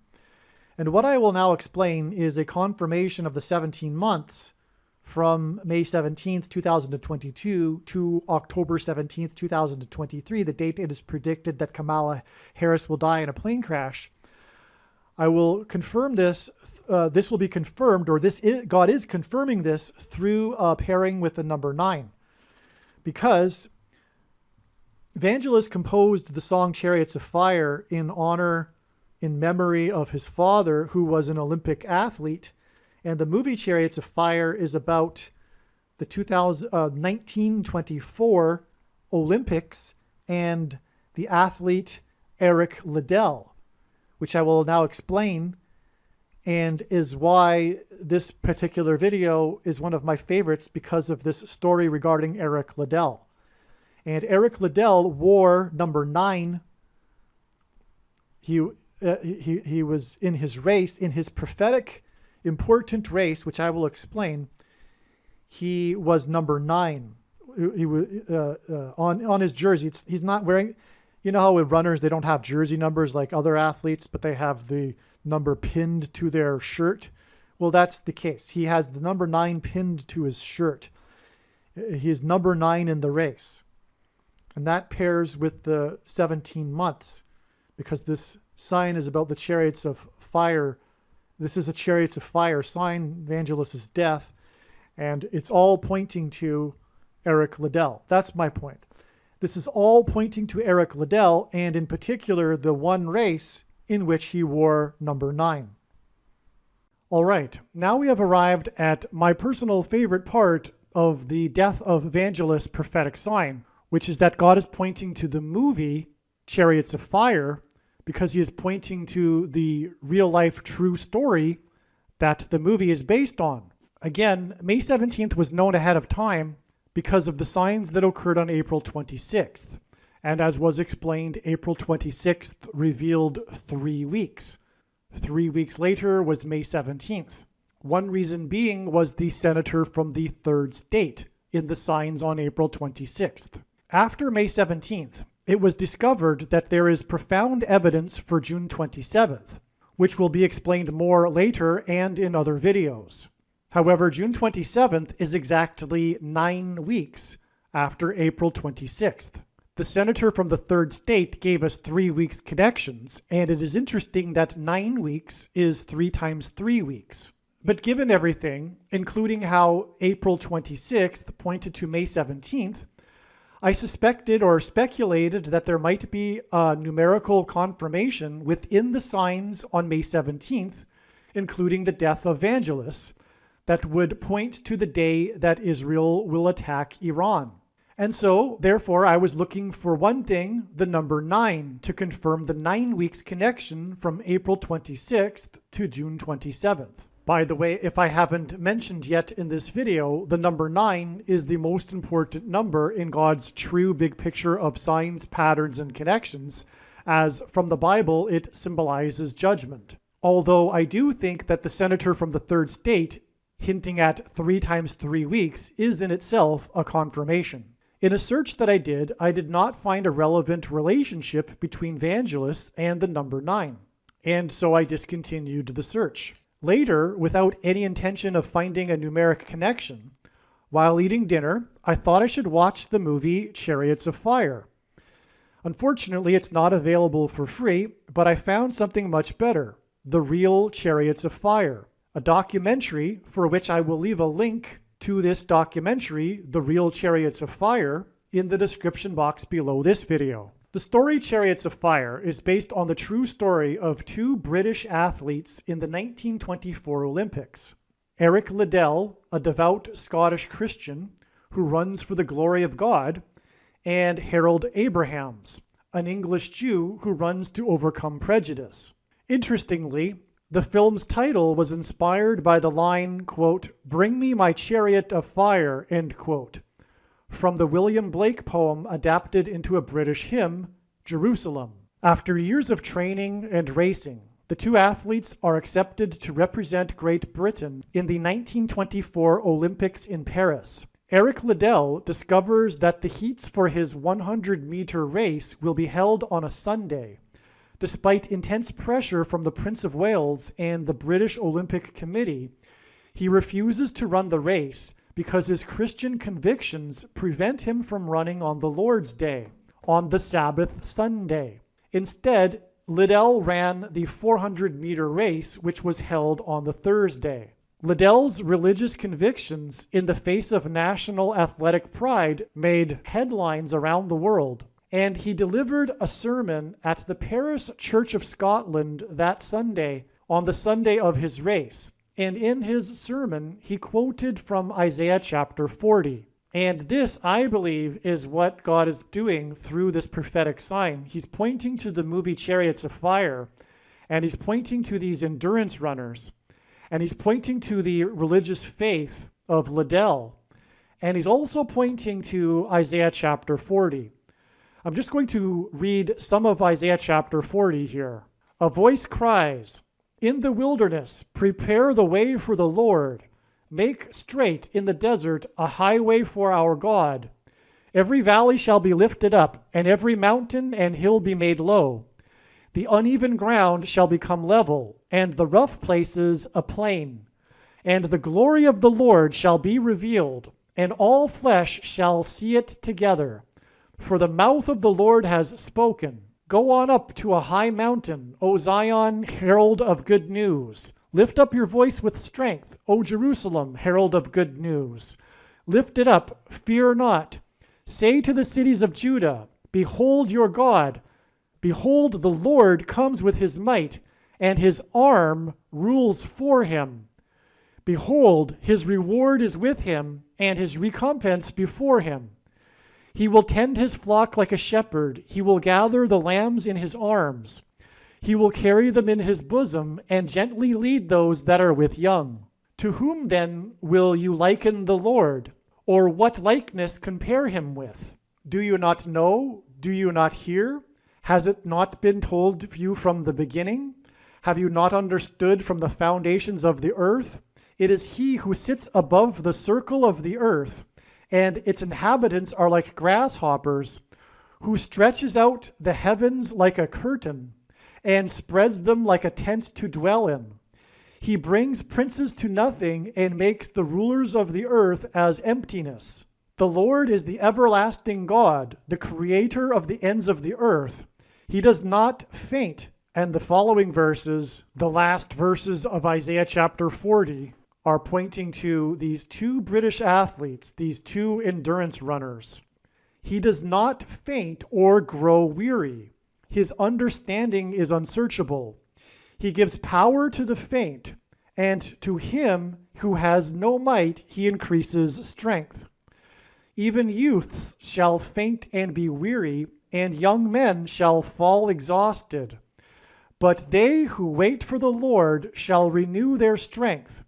And what I will now explain is a confirmation of the 17 months from May 17th, 2022 to October 17th, 2023, the date it is predicted that Kamala Harris will die in a plane crash. I will confirm this. This will be confirmed, or God is confirming this through pairing with the number 9. Because Vangelis composed the song Chariots of Fire in memory of his father, who was an Olympic athlete. And the movie Chariots of Fire is about the 1924 Olympics and the athlete Eric Liddell, which I will now explain, and is why this particular video is one of my favorites, because of this story regarding Eric Liddell. And Eric Liddell wore number 9. He was in his race, in his prophetic important race, which I will explain. He was number 9. He was on his jersey. He's not wearing. You know how with runners they don't have jersey numbers like other athletes, but they have the number pinned to their shirt. Well, that's the case. He has the number 9 pinned to his shirt. He is number 9 in the race. And that pairs with the 17 months, because this sign is about the Chariots of Fire. This is a Chariots of Fire sign, Vangelis' death, and it's all pointing to Eric Liddell. That's my point. This is all pointing to Eric Liddell, and in particular, the one race in which he wore number 9. All right, now we have arrived at my personal favorite part of the death of Vangelis' prophetic sign, which is that God is pointing to the movie Chariots of Fire, because he is pointing to the real-life true story that the movie is based on. Again, May 17th was known ahead of time because of the signs that occurred on April 26th. And as was explained, April 26th revealed 3 weeks. 3 weeks later was May 17th. One reason being was the senator from the 3rd state in the signs on April 26th. After May 17th, it was discovered that there is profound evidence for June 27th, which will be explained more later and in other videos. However, June 27th is exactly 9 weeks after April 26th. The senator from the 3rd state gave us 3 weeks connections, and it is interesting that 9 weeks is 3 times 3 weeks. But given everything, including how April 26th pointed to May 17th, I suspected or speculated that there might be a numerical confirmation within the signs on May 17th, including the death of Vangelis, that would point to the day that Israel will attack Iran. And so, therefore, I was looking for one thing, the number 9, to confirm the 9 weeks connection from April 26th to June 27th. By the way, if I haven't mentioned yet in this video, the number 9 is the most important number in God's true big picture of signs, patterns, and connections, as from the Bible it symbolizes judgment. Although I do think that the senator from the third state hinting at 3 times 3 weeks is in itself a confirmation. In a search that I did not find a relevant relationship between Vangelis and the number 9, and so I discontinued the search. Later, without any intention of finding a numeric connection, while eating dinner, I thought I should watch the movie Chariots of Fire. Unfortunately, it's not available for free, but I found something much better, The Real Chariots of Fire, a documentary for which I will leave a link to this documentary, The Real Chariots of Fire, in the description box below this video. The story Chariots of Fire is based on the true story of 2 British athletes in the 1924 Olympics. Eric Liddell, a devout Scottish Christian who runs for the glory of God, and Harold Abrahams, an English Jew who runs to overcome prejudice. Interestingly, the film's title was inspired by the line, quote, "Bring me my chariot of fire," end quote, from the William Blake poem adapted into a British hymn, Jerusalem. After years of training and racing, the 2 athletes are accepted to represent Great Britain in the 1924 Olympics in Paris. Eric Liddell discovers that the heats for his 100-meter race will be held on a Sunday. Despite intense pressure from the Prince of Wales and the British Olympic Committee, he refuses to run the race because his Christian convictions prevent him from running on the Lord's Day, on the Sabbath Sunday. Instead, Liddell ran the 400-meter race, which was held on the Thursday. Liddell's religious convictions in the face of national athletic pride made headlines around the world, and he delivered a sermon at the Paris Church of Scotland that Sunday, on the Sunday of his race. And in his sermon, he quoted from Isaiah chapter 40. And this, I believe, is what God is doing through this prophetic sign. He's pointing to the movie Chariots of Fire, and he's pointing to these endurance runners, and he's pointing to the religious faith of Liddell, and he's also pointing to Isaiah chapter 40. I'm just going to read some of Isaiah chapter 40 here. A voice cries, "In the wilderness, prepare the way for the Lord. Make straight in the desert a highway for our God. Every valley shall be lifted up, and every mountain and hill be made low. The uneven ground shall become level, and the rough places a plain. And the glory of the Lord shall be revealed, and all flesh shall see it together. For the mouth of the Lord has spoken. Go on up to a high mountain, O Zion, herald of good news. Lift up your voice with strength, O Jerusalem, herald of good news. Lift it up, fear not. Say to the cities of Judah, behold your God. Behold, the Lord comes with his might, and his arm rules for him. Behold, his reward is with him, and his recompense before him. He will tend his flock like a shepherd. He will gather the lambs in his arms. He will carry them in his bosom and gently lead those that are with young. To whom then will you liken the Lord? Or what likeness compare him with? Do you not know? Do you not hear? Has it not been told you from the beginning? Have you not understood from the foundations of the earth? It is he who sits above the circle of the earth, and its inhabitants are like grasshoppers, who stretches out the heavens like a curtain, and spreads them like a tent to dwell in. He brings princes to nothing, and makes the rulers of the earth as emptiness. The Lord is the everlasting God, the creator of the ends of the earth. He does not faint. And the following verses, the last verses of Isaiah chapter 40, are pointing to these 2 British athletes, these 2 endurance runners. He does not faint or grow weary. His understanding is unsearchable. He gives power to the faint, and to him who has no might, he increases strength. Even youths shall faint and be weary, and young men shall fall exhausted. But they who wait for the Lord shall renew their strength,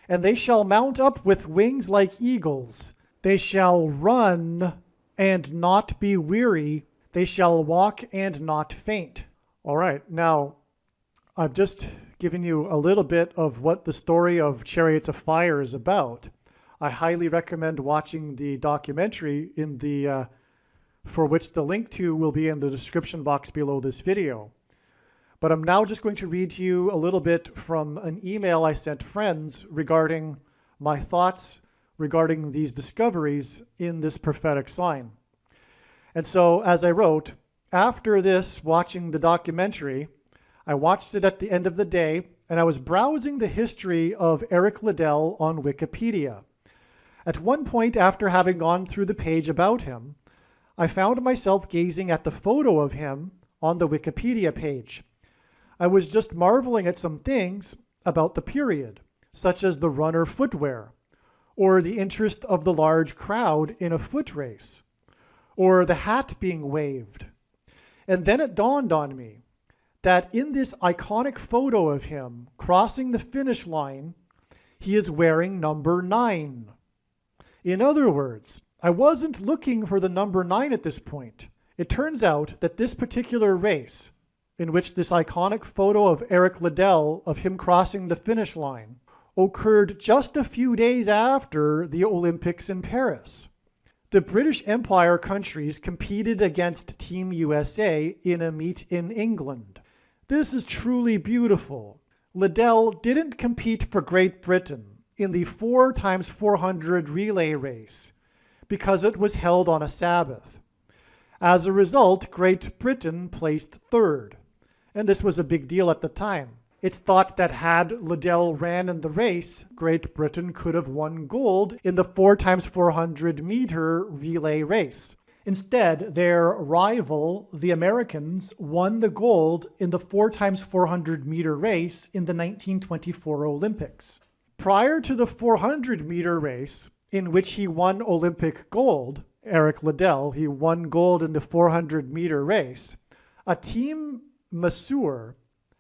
and they shall mount up with wings like eagles. They shall run and not be weary. They shall walk and not faint. All right, now I've just given you a little bit of what the story of Chariots of Fire is about. I highly recommend watching the documentary for which the link to will be in the description box below this video. But I'm now just going to read to you a little bit from an email I sent friends regarding my thoughts regarding these discoveries in this prophetic sign. And so, as I wrote, after this, watching the documentary, I watched it at the end of the day, and I was browsing the history of Eric Liddell on Wikipedia. At one point, after having gone through the page about him, I found myself gazing at the photo of him on the Wikipedia page. I was just marveling at some things about the period, such as the runner footwear, or the interest of the large crowd in a foot race, or the hat being waved. And then it dawned on me that in this iconic photo of him crossing the finish line, he is wearing number 9. In other words, I wasn't looking for the number 9 at this point. It turns out that this particular race, in which this iconic photo of Eric Liddell of him crossing the finish line occurred just a few days after the Olympics in Paris. The British Empire countries competed against Team USA in a meet in England. This is truly beautiful. Liddell didn't compete for Great Britain in the 4x400 relay race because it was held on a Sabbath. As a result, Great Britain placed 3rd. And this was a big deal at the time. It's thought that had Liddell ran in the race, Great Britain could have won gold in the 4x400 meter relay race. Instead, their rival, the Americans, won the gold in the 4x400 meter race in the 1924 Olympics. Prior to the 400 meter race, in which he won Olympic gold, Eric Liddell, he won gold in the 400 meter race, a team masseur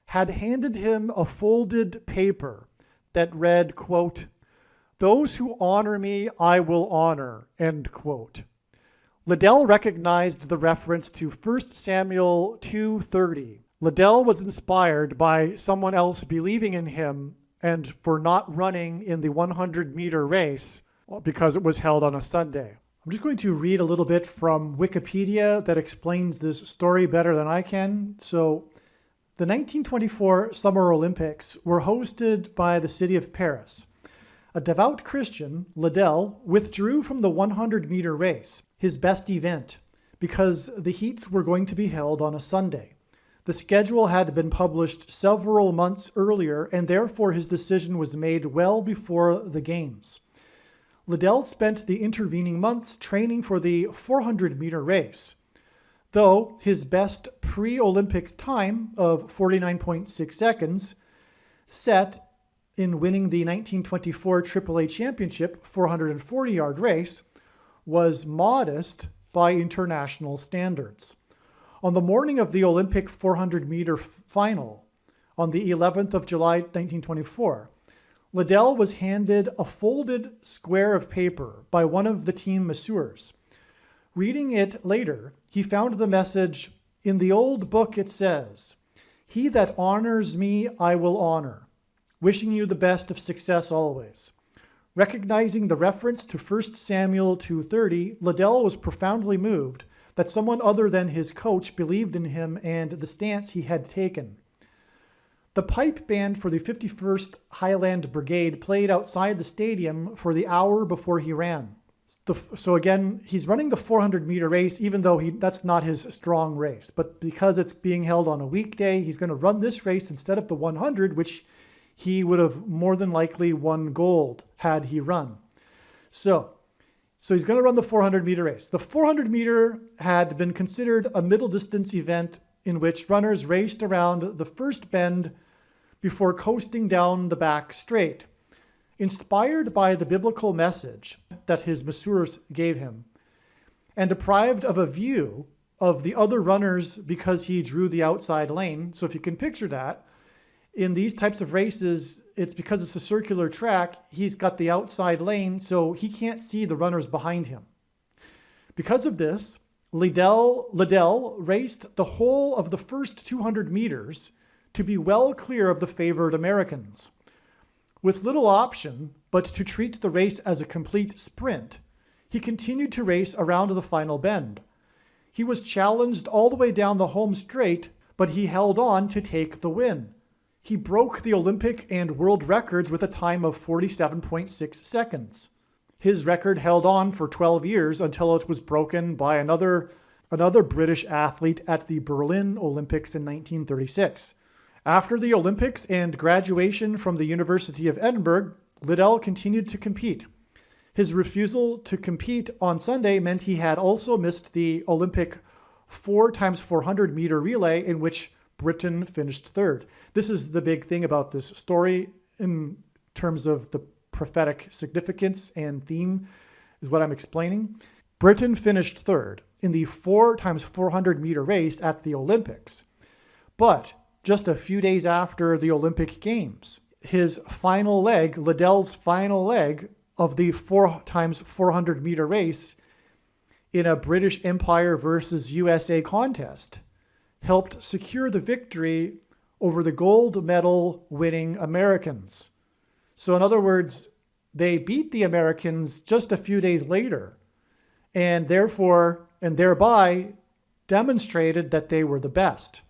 had handed him a folded paper that read, quote, "Those who honor me, I will honor," end quote. Liddell recognized the reference to 1 Samuel 2:30. Liddell was inspired by someone else believing in him and for not running in the 100-meter race because it was held on a Sunday. I'm just going to read a little bit from Wikipedia that explains this story better than I can. So, the 1924 Summer Olympics were hosted by the city of Paris. A devout Christian, Liddell, withdrew from the 100-meter race, his best event, because the heats were going to be held on a Sunday. The schedule had been published several months earlier, and therefore his decision was made well before the games. Liddell spent the intervening months training for the 400-meter race. Though his best pre-Olympics time of 49.6 seconds, set in winning the 1924 AAA Championship 440-yard race, was modest by international standards. On the morning of the Olympic 400-meter final, on the 11th of July 1924, Liddell was handed a folded square of paper by one of the team masseurs. Reading it later, he found the message, "In the old book it says, 'He that honors me, I will honor.' Wishing you the best of success always." Recognizing the reference to 1 Samuel 2:30, Liddell was profoundly moved that someone other than his coach believed in him and the stance he had taken. The pipe band for the 51st Highland Brigade played outside the stadium for the hour before he ran. So again, he's running the 400-meter race, even though that's not his strong race. But because it's being held on a weekday, he's going to run this race instead of the 100, which he would have more than likely won gold had he run. So he's going to run the 400-meter race. The 400-meter had been considered a middle-distance event in which runners raced around the first bend before coasting down the back straight. Inspired by the biblical message that his masseurs gave him, and deprived of a view of the other runners because he drew the outside lane. So if you can picture that, in these types of races, it's because it's a circular track, he's got the outside lane, so he can't see the runners behind him. Because of this, Liddell raced the whole of the first 200 meters to be well clear of the favored Americans. With little option but to treat the race as a complete sprint, he continued to race around the final bend. He was challenged all the way down the home straight, but he held on to take the win. He broke the Olympic and world records with a time of 47.6 seconds. His record held on for 12 years until it was broken by another British athlete at the Berlin Olympics in 1936. After the Olympics and graduation from the University of Edinburgh, Liddell continued to compete. His refusal to compete on Sunday meant he had also missed the Olympic 4x400 meter relay, in which Britain finished third. This is the big thing about this story in terms of the prophetic significance and theme, is what I'm explaining. Britain finished third in the 4x400 meter race at the Olympics. But just a few days after the Olympic Games, his final leg, Liddell's final leg of the 4x400 meter race in a British Empire versus USA contest, helped secure the victory over the gold medal winning Americans. So in other words, they beat the Americans just a few days later, and thereby demonstrated that they were the best.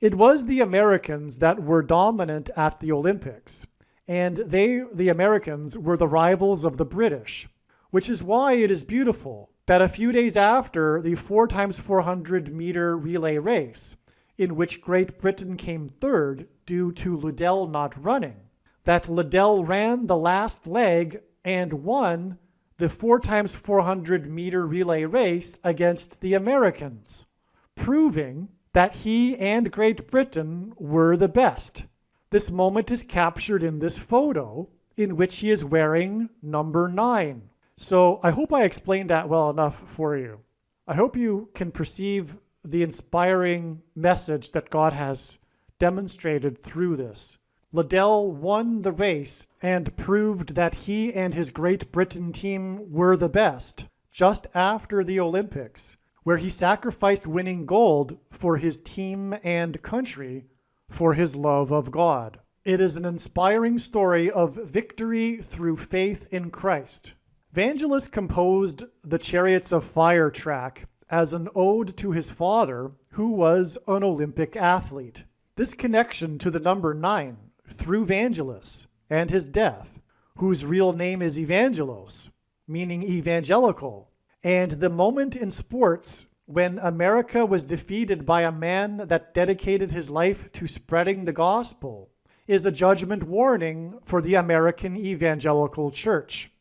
It was the Americans that were dominant at the Olympics, and the Americans, were the rivals of the British, which is why it is beautiful that a few days after the 4x400 meter relay race, in which Great Britain came third due to Liddell not running, that Liddell ran the last leg and won the 4x400 meter relay race against the Americans, proving that he and Great Britain were the best. This moment is captured in this photo, in which he is wearing number 9. So I hope I explained that well enough for you. I hope you can perceive the inspiring message that God has demonstrated through this. Liddell won the race and proved that he and his Great Britain team were the best just after the Olympics, where he sacrificed winning gold for his team and country for his love of God. It is an inspiring story of victory through faith in Christ. Vangelis composed the Chariots of Fire track as an ode to his father, who was an Olympic athlete. This connection to the number 9 through Vangelis and his death, whose real name is Evangelos, meaning evangelical, and the moment in sports when America was defeated by a man that dedicated his life to spreading the gospel, is a judgment warning for the American evangelical church.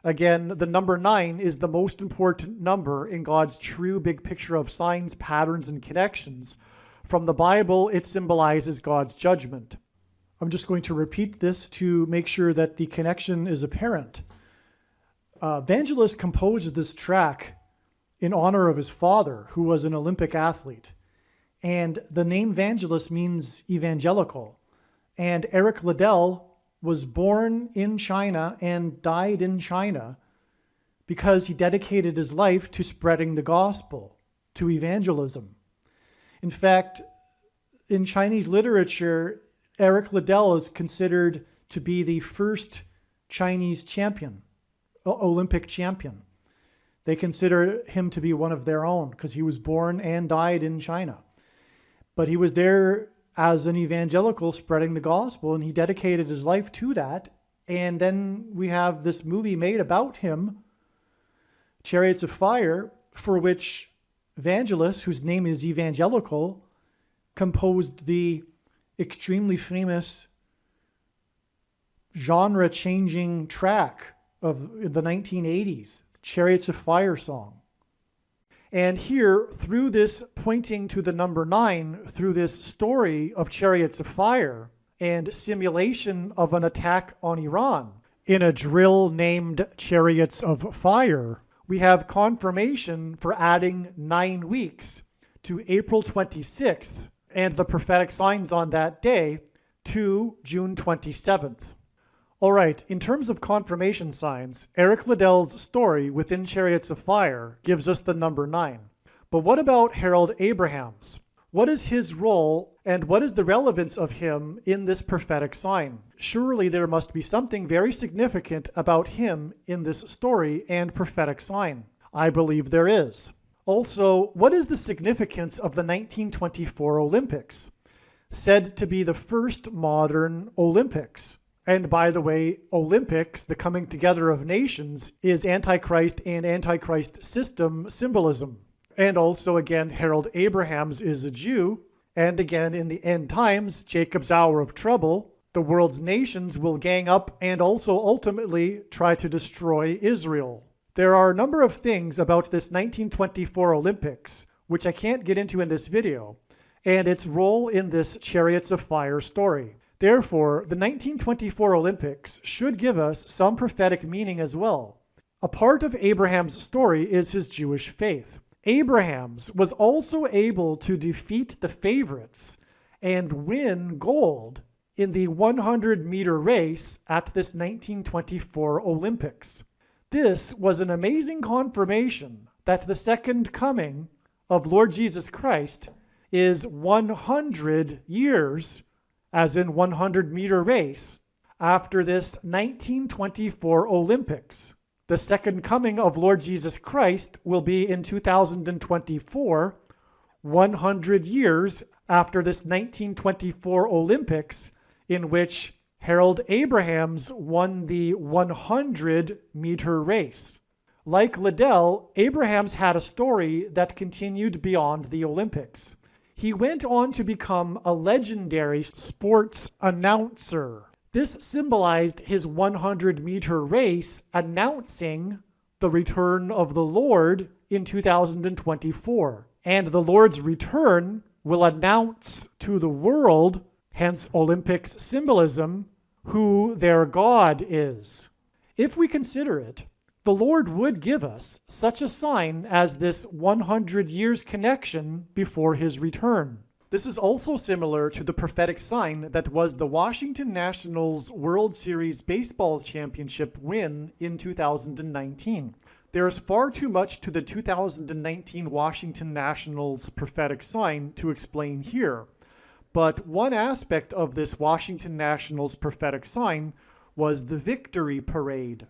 Again, the number 9 is the most important number in God's true big picture of signs, patterns, and connections. From the Bible, it symbolizes God's judgment. I'm just going to repeat this to make sure that the connection is apparent. Vangelis composed this track in honor of his father, who was an Olympic athlete. And the name Vangelis means evangelical. And Eric Liddell was born in China and died in China because he dedicated his life to spreading the gospel, to evangelism. In fact, in Chinese literature, Eric Liddell is considered to be the first Chinese champion, Olympic champion. They consider him to be one of their own because he was born and died in China. But he was there as an evangelical spreading the gospel, and he dedicated his life to that. And then we have this movie made about him, Chariots of Fire, for which Vangelis, whose name is Evangelical, composed the extremely famous genre-changing track of the 1980s, Chariots of Fire song. And here, through this pointing to the number 9, through this story of Chariots of Fire and simulation of an attack on Iran in a drill named Chariots of Fire, We have confirmation for adding 9 weeks to April 26th and the prophetic signs on that day to June 27th. All right, in terms of confirmation signs, Eric Liddell's story within Chariots of Fire gives us the number 9. But what about Harold Abraham's? What is his role and what is the relevance of him in this prophetic sign? Surely there must be something very significant about him in this story and prophetic sign. I believe there is. Also, what is the significance of the 1924 Olympics, said to be the first modern Olympics? And by the way, Olympics, the coming together of nations, is Antichrist and Antichrist system symbolism. And also, again, Harold Abrahams is a Jew. And again, in the end times, Jacob's hour of trouble, the world's nations will gang up and also ultimately try to destroy Israel. There are a number of things about this 1924 Olympics, which I can't get into in this video, and its role in this Chariots of Fire story. Therefore, the 1924 Olympics should give us some prophetic meaning as well. A part of Abraham's story is his Jewish faith. Abraham's was also able to defeat the favorites and win gold in the 100-meter race at this 1924 Olympics. This was an amazing confirmation that the second coming of Lord Jesus Christ is 100 years, as in 100-meter race, after this 1924 Olympics. The second coming of Lord Jesus Christ will be in 2024, 100 years after this 1924 Olympics, in which Harold Abrahams won the 100-meter race. Like Liddell, Abrahams had a story that continued beyond the Olympics. He went on to become a legendary sports announcer. This symbolized his 100-meter race announcing the return of the Lord in 2024. And the Lord's return will announce to the world, hence Olympics symbolism, who their God is. If we consider it, the Lord would give us such a sign as this 100 years connection before his return. This is also similar to the prophetic sign that was the Washington Nationals World Series Baseball Championship win in 2019. There is far too much to the 2019 Washington Nationals prophetic sign to explain here. But one aspect of this Washington Nationals prophetic sign was the victory parade.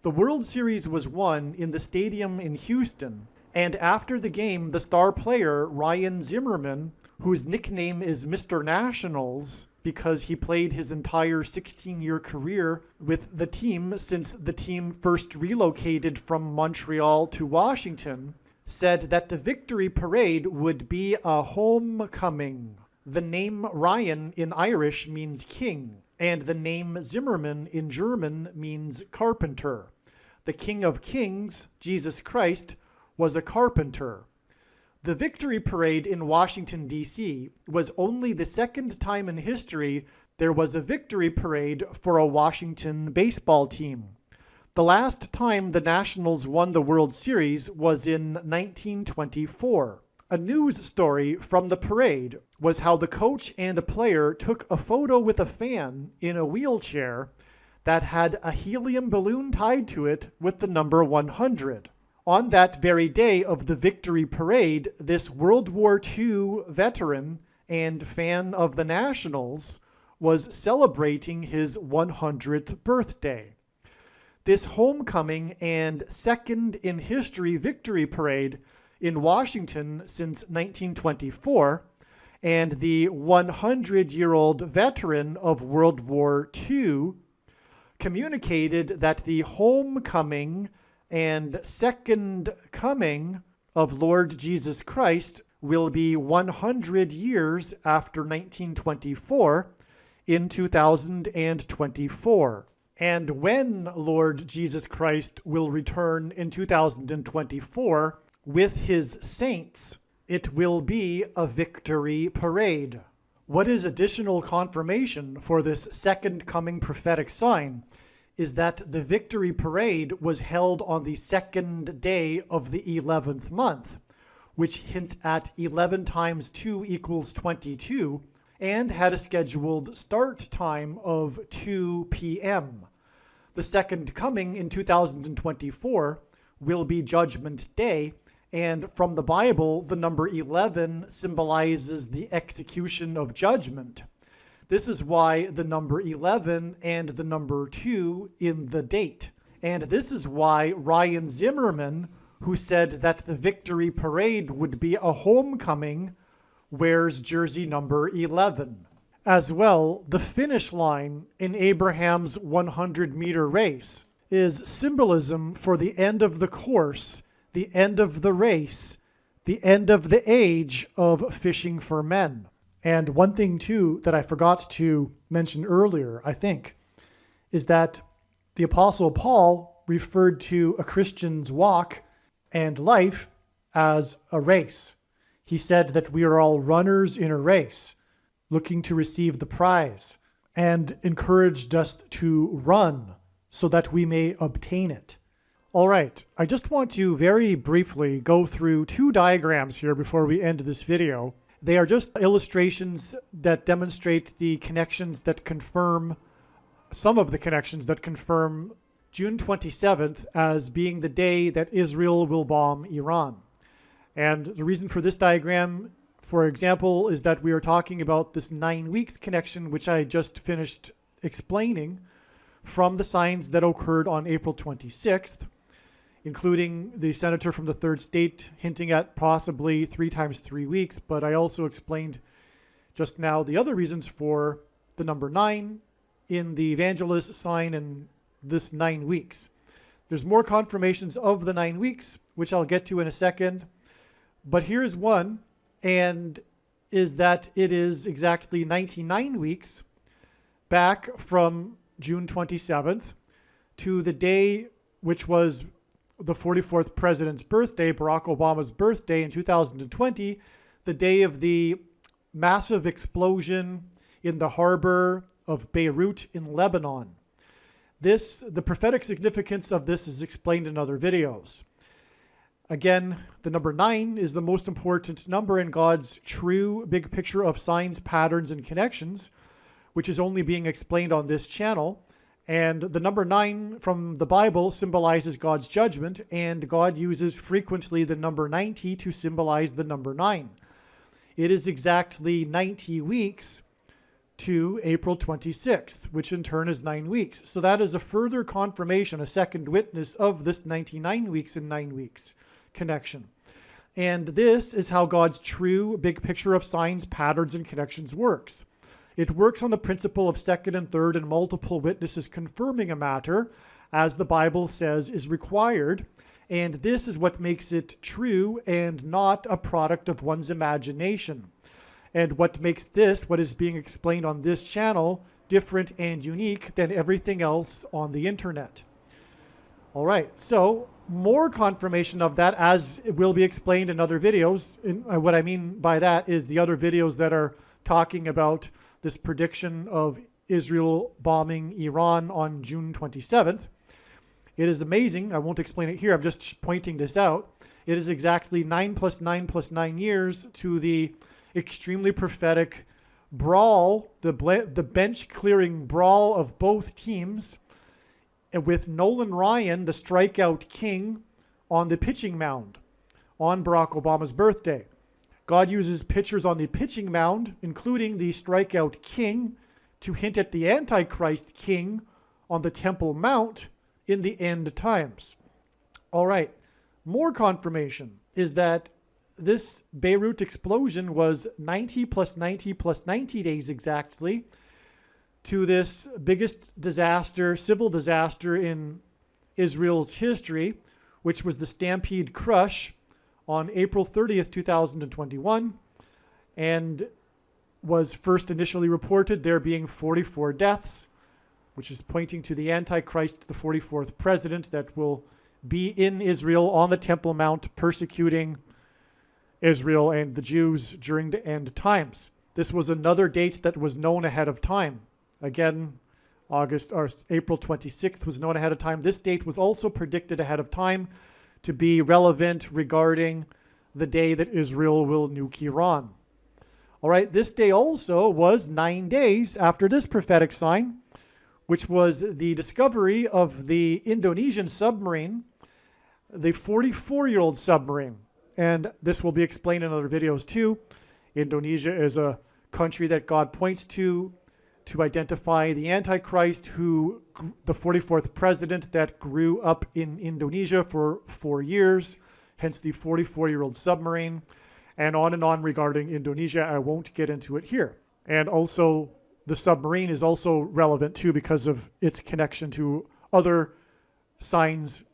The World Series was won in the stadium in Houston, and after the game, the star player Ryan Zimmerman, whose nickname is Mr. Nationals because he played his entire 16-year career with the team since the team first relocated from Montreal to Washington, said that the victory parade would be a homecoming. The name Ryan in Irish means king, and the name Zimmerman in German means carpenter. The King of Kings, Jesus Christ, was a carpenter. The victory parade in Washington, D.C. was only the second time in history there was a victory parade for a Washington baseball team. The last time the Nationals won the World Series was in 1924. A news story from the parade was how the coach and a player took a photo with a fan in a wheelchair that had a helium balloon tied to it with the number 100. On that very day of the victory parade, this World War II veteran and fan of the Nationals was celebrating his 100th birthday. This homecoming and second in history victory parade in Washington since 1924, and the 100-year-old veteran of World War II communicated that the homecoming and second coming of Lord Jesus Christ will be 100 years after 1924 in 2024. And when Lord Jesus Christ will return in 2024 with his saints, it will be a victory parade. What is additional confirmation for this second coming prophetic sign is that the victory parade was held on the second day of the 11th month, which hints at 11 times 2 equals 22, and had a scheduled start time of 2 p.m. The second coming in 2024 will be Judgment Day, and from the Bible, the number 11 symbolizes the execution of judgment. This is why the number 11 and the number 2 in the date. And this is why Ryan Zimmerman, who said that the victory parade would be a homecoming, wears jersey number 11. As well, the finish line in Abraham's 100-meter race is symbolism for the end of the course, the end of the race, the end of the age of fishing for men. And one thing, too, that I forgot to mention earlier, I think, is that the Apostle Paul referred to a Christian's walk and life as a race. He said that we are all runners in a race, looking to receive the prize, and encouraged us to run so that we may obtain it. All right, I just want to very briefly go through 2 diagrams here before we end this video. They are just illustrations that demonstrate the connections that confirm, some of the connections that confirm June 27th as being the day that Israel will bomb Iran. And the reason for this diagram, for example, is that we are talking about this 9 weeks connection, which I just finished explaining, from the signs that occurred on April 26th, including the senator from the 3rd state hinting at possibly 3 times 3 weeks. But I also explained just now the other reasons for the number 9 in the evangelist sign and this 9 weeks. There's more confirmations of the 9 weeks, which I'll get to in a second. But here's one, and is that it is exactly 99 weeks back from June 27th to the day which was the 44th president's birthday, Barack Obama's birthday in 2020, the day of the massive explosion in the harbor of Beirut in Lebanon. The prophetic significance of this is explained in other videos. Again, the number 9 is the most important number in God's true big picture of signs, patterns, and connections, which is only being explained on this channel. And the number 9 from the Bible symbolizes God's judgment, and God uses frequently the number 90 to symbolize the number 9. It is exactly 90 weeks to April 26th, which in turn is 9 weeks. So that is a further confirmation, a second witness of this 99 weeks and 9 weeks connection. And this is how God's true big picture of signs, patterns, and connections works. It works on the principle of second and third and multiple witnesses confirming a matter, as the Bible says is required. And this is what makes it true and not a product of one's imagination. And what makes this, what is being explained on this channel, different and unique than everything else on the internet. All right, so more confirmation of that, as it will be explained in other videos. What I mean by that is the other videos that are talking about this prediction of Israel bombing Iran on June 27th. It is amazing. I won't explain it here. I'm just pointing this out. It is exactly 9 plus 9 plus 9 years to the extremely prophetic brawl, the bench-clearing brawl of both teams, with Nolan Ryan, the strikeout king, on the pitching mound on Barack Obama's birthday. God uses pitchers on the pitching mound, including the strikeout king, to hint at the Antichrist king on the Temple Mount in the end times. All right, more confirmation is that this Beirut explosion was 90 plus 90 plus 90 days exactly to this biggest disaster, civil disaster in Israel's history, which was the Stampede Crush on April 30th, 2021, and was first initially reported there being 44 deaths, which is pointing to the Antichrist, the 44th president that will be in Israel on the Temple Mount persecuting Israel and the Jews during the end times. This was another date that was known ahead of time. Again, April 26th was known ahead of time. This date was also predicted ahead of time to be relevant regarding the day that Israel will nuke Iran. All right, this day also was 9 days after this prophetic sign, which was the discovery of the Indonesian submarine, the 44-year-old submarine. And this will be explained in other videos too. Indonesia is a country that God points to identify the Antichrist, the 44th president that grew up in Indonesia for 4 years, hence the 44-year-old submarine, and on regarding Indonesia. I won't get into it here. And also, the submarine is also relevant too because of its connection to other signs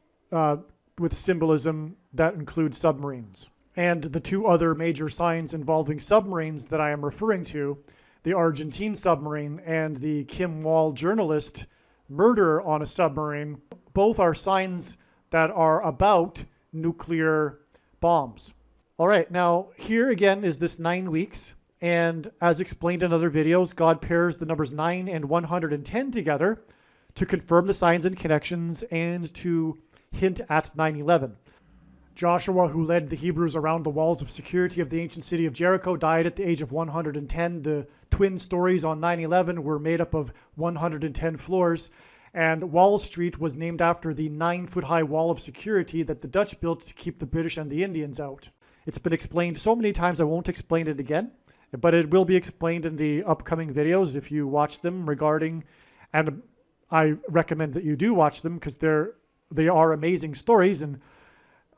with symbolism that include submarines. And the two other major signs involving submarines that I am referring to, the Argentine submarine and the Kim Wall journalist murder on a submarine, both are signs that are about nuclear bombs. All right, now here again is this 9 weeks. And as explained in other videos, God pairs the numbers 9 and 110 together to confirm the signs and connections and to hint at 9/11. Joshua, who led the Hebrews around the walls of security of the ancient city of Jericho, died at the age of 110. The twin stories on 9/11 were made up of 110 floors, and Wall Street was named after the 9-foot-high wall of security that the Dutch built to keep the British and the Indians out. It's been explained so many times I won't explain it again, but it will be explained in the upcoming videos if you watch them regarding, and I recommend that you do watch them because they are amazing stories, and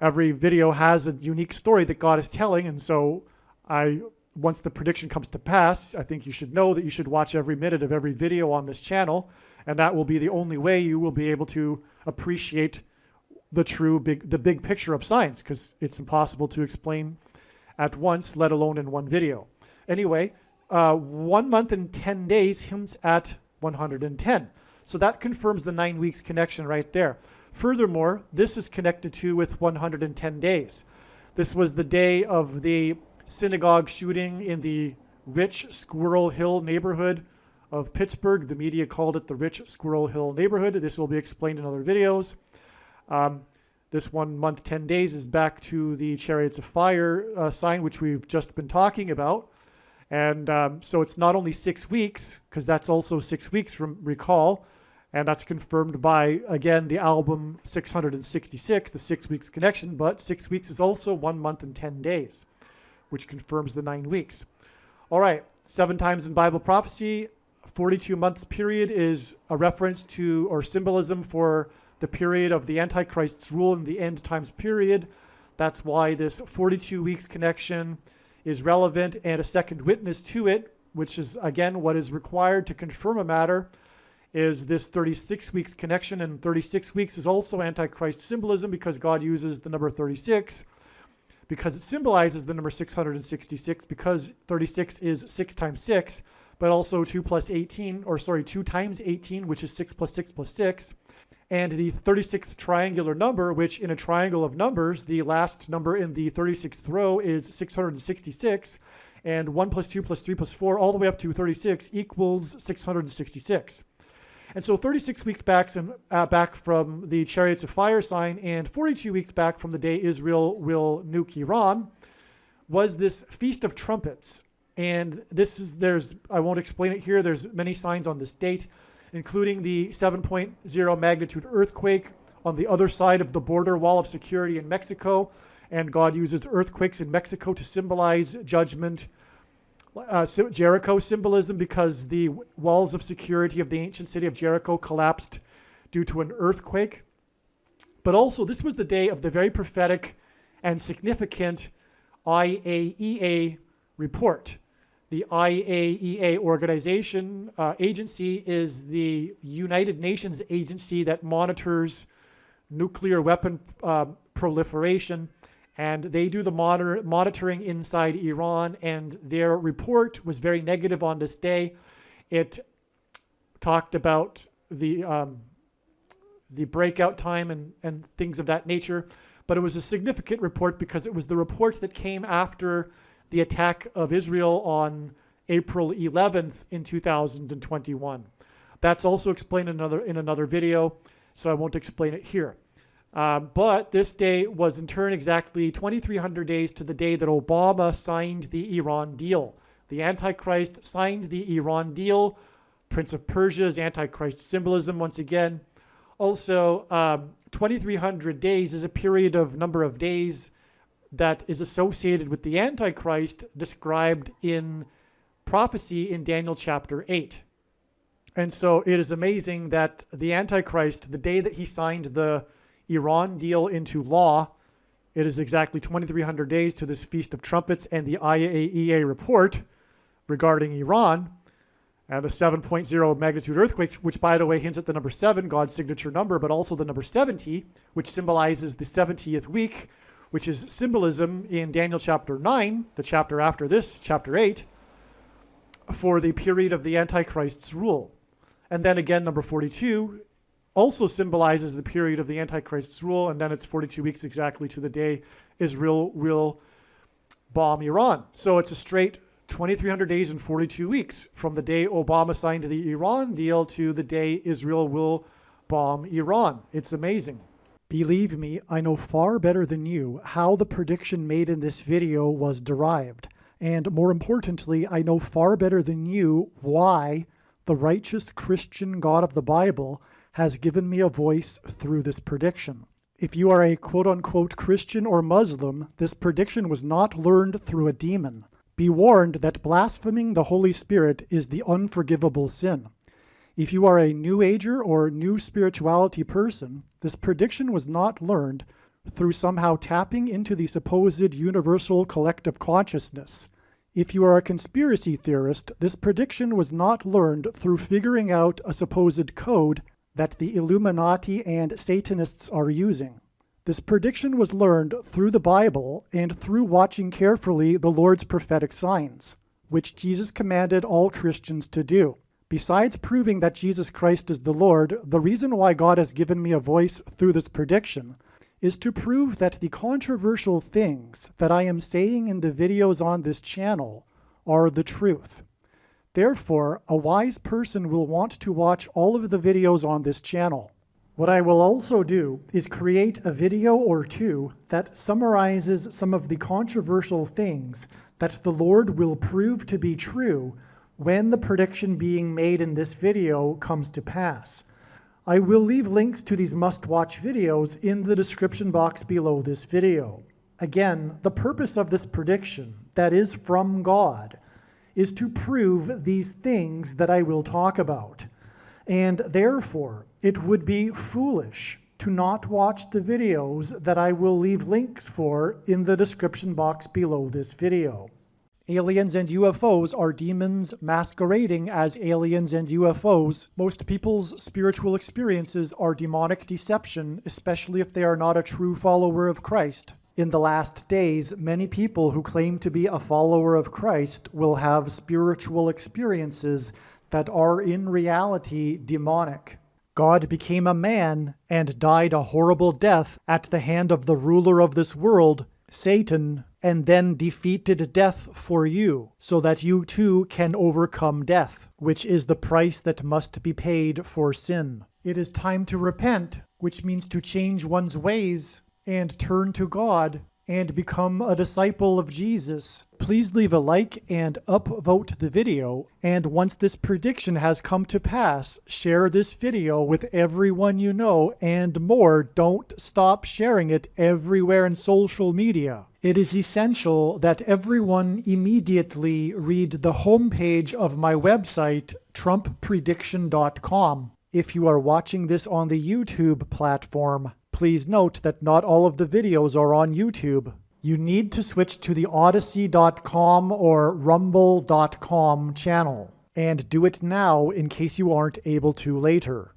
every video has a unique story that God is telling. And so once the prediction comes to pass, I think you should know that you should watch every minute of every video on this channel, and that will be the only way you will be able to appreciate the big picture of science, because it's impossible to explain at once, let alone in one video. Anyway, 1 month and 10 days hints at 110. So that confirms the 9 weeks connection right there. Furthermore, this is connected to with 110 days. This was the day of the synagogue shooting in the Rich Squirrel Hill neighborhood of Pittsburgh. The media called it the Rich Squirrel Hill neighborhood. This will be explained in other videos. This 1 month, 10 days is back to the Chariots of Fire sign, which we've just been talking about. And so it's not only 6 weeks, because that's also 6 weeks from recall, and that's confirmed by, again, the album 666, the 6 weeks connection, but 6 weeks is also 1 month and 10 days, which confirms the 9 weeks. All right, 7 times in Bible prophecy, 42 months period is a reference to or symbolism for the period of the Antichrist's rule in the end times period. That's why this 42 weeks connection is relevant, and a second witness to it, which is, again, what is required to confirm a matter, is this 36 weeks connection. And 36 weeks is also Antichrist symbolism because God uses the number 36 because it symbolizes the number 666, because 36 is 6 times 6, but also 2 times 18, which is 6 plus 6 plus 6. And the 36th triangular number, which in a triangle of numbers, the last number in the 36th row is 666, and 1 plus 2 plus 3 plus 4, all the way up to 36 equals 666. And so 36 weeks back from the Chariots of Fire sign and 42 weeks back from the day Israel will nuke Iran was this Feast of Trumpets. And I won't explain it here. There's many signs on this date, including the 7.0 magnitude earthquake on the other side of the border wall of security in Mexico. And God uses earthquakes in Mexico to symbolize judgment. Jericho symbolism, because the walls of security of the ancient city of Jericho collapsed due to an earthquake. But also, this was the day of the very prophetic and significant IAEA report. The IAEA organization, agency, is the United Nations agency that monitors nuclear weapon proliferation. And they do the monitoring inside Iran, and their report was very negative on this day. It talked about the breakout time and things of that nature, but it was a significant report because it was the report that came after the attack of Israel on April 11th in 2021. That's also explained in another video, so I won't explain it here. But this day was in turn exactly 2,300 days to the day that Obama signed the Iran deal. The Antichrist signed the Iran deal. Prince of Persia's Antichrist symbolism once again. Also, 2,300 days is a period of number of days that is associated with the Antichrist described in prophecy in Daniel chapter 8. And so it is amazing that the Antichrist, the day that he signed the Iran deal into law, it is exactly 2,300 days to this Feast of Trumpets and the IAEA report regarding Iran and the 7.0 magnitude earthquakes, which by the way hints at the number 7, God's signature number, but also the number 70, which symbolizes the 70th week, which is symbolism in Daniel chapter 9, the chapter after this, chapter 8, for the period of the Antichrist's rule. And then again, number 42 also symbolizes the period of the Antichrist's rule, and then it's 42 weeks exactly to the day Israel will bomb Iran. So it's a straight 2,300 days and 42 weeks from the day Obama signed the Iran deal to the day Israel will bomb Iran. It's amazing. Believe me, I know far better than you how the prediction made in this video was derived. And more importantly, I know far better than you why the righteous Christian God of the Bible has given me a voice through this prediction. If you are a quote-unquote Christian or Muslim, this prediction was not learned through a demon. Be warned that blaspheming the Holy Spirit is the unforgivable sin. If you are a New Ager or New Spirituality person, this prediction was not learned through somehow tapping into the supposed universal collective consciousness. If you are a conspiracy theorist, this prediction was not learned through figuring out a supposed code that the Illuminati and Satanists are using. This prediction was learned through the Bible and through watching carefully the Lord's prophetic signs, which Jesus commanded all Christians to do. Besides proving that Jesus Christ is the Lord, the reason why God has given me a voice through this prediction is to prove that the controversial things that I am saying in the videos on this channel are the truth. Therefore, a wise person will want to watch all of the videos on this channel. What I will also do is create a video or two that summarizes some of the controversial things that the Lord will prove to be true when the prediction being made in this video comes to pass. I will leave links to these must-watch videos in the description box below this video. Again, the purpose of this prediction, that is from God, is to prove these things that I will talk about. And therefore, it would be foolish to not watch the videos that I will leave links for in the description box below this video. Aliens and UFOs are demons masquerading as aliens and UFOs. Most people's spiritual experiences are demonic deception, especially if they are not a true follower of Christ. In the last days, many people who claim to be a follower of Christ will have spiritual experiences that are in reality demonic. God became a man and died a horrible death at the hand of the ruler of this world, Satan, and then defeated death for you, so that you too can overcome death, which is the price that must be paid for sin. It is time to repent, which means to change one's ways and turn to God and become a disciple of Jesus. Please leave a like and upvote the video, and once this prediction has come to pass, share this video with everyone you know, and more, don't stop sharing it everywhere in social media. It is essential that everyone immediately read the homepage of my website, TrumpPrediction.com. If you are watching this on the YouTube platform, please note that not all of the videos are on YouTube. You need to switch to the Odyssey.com or Rumble.com channel, and do it now in case you aren't able to later.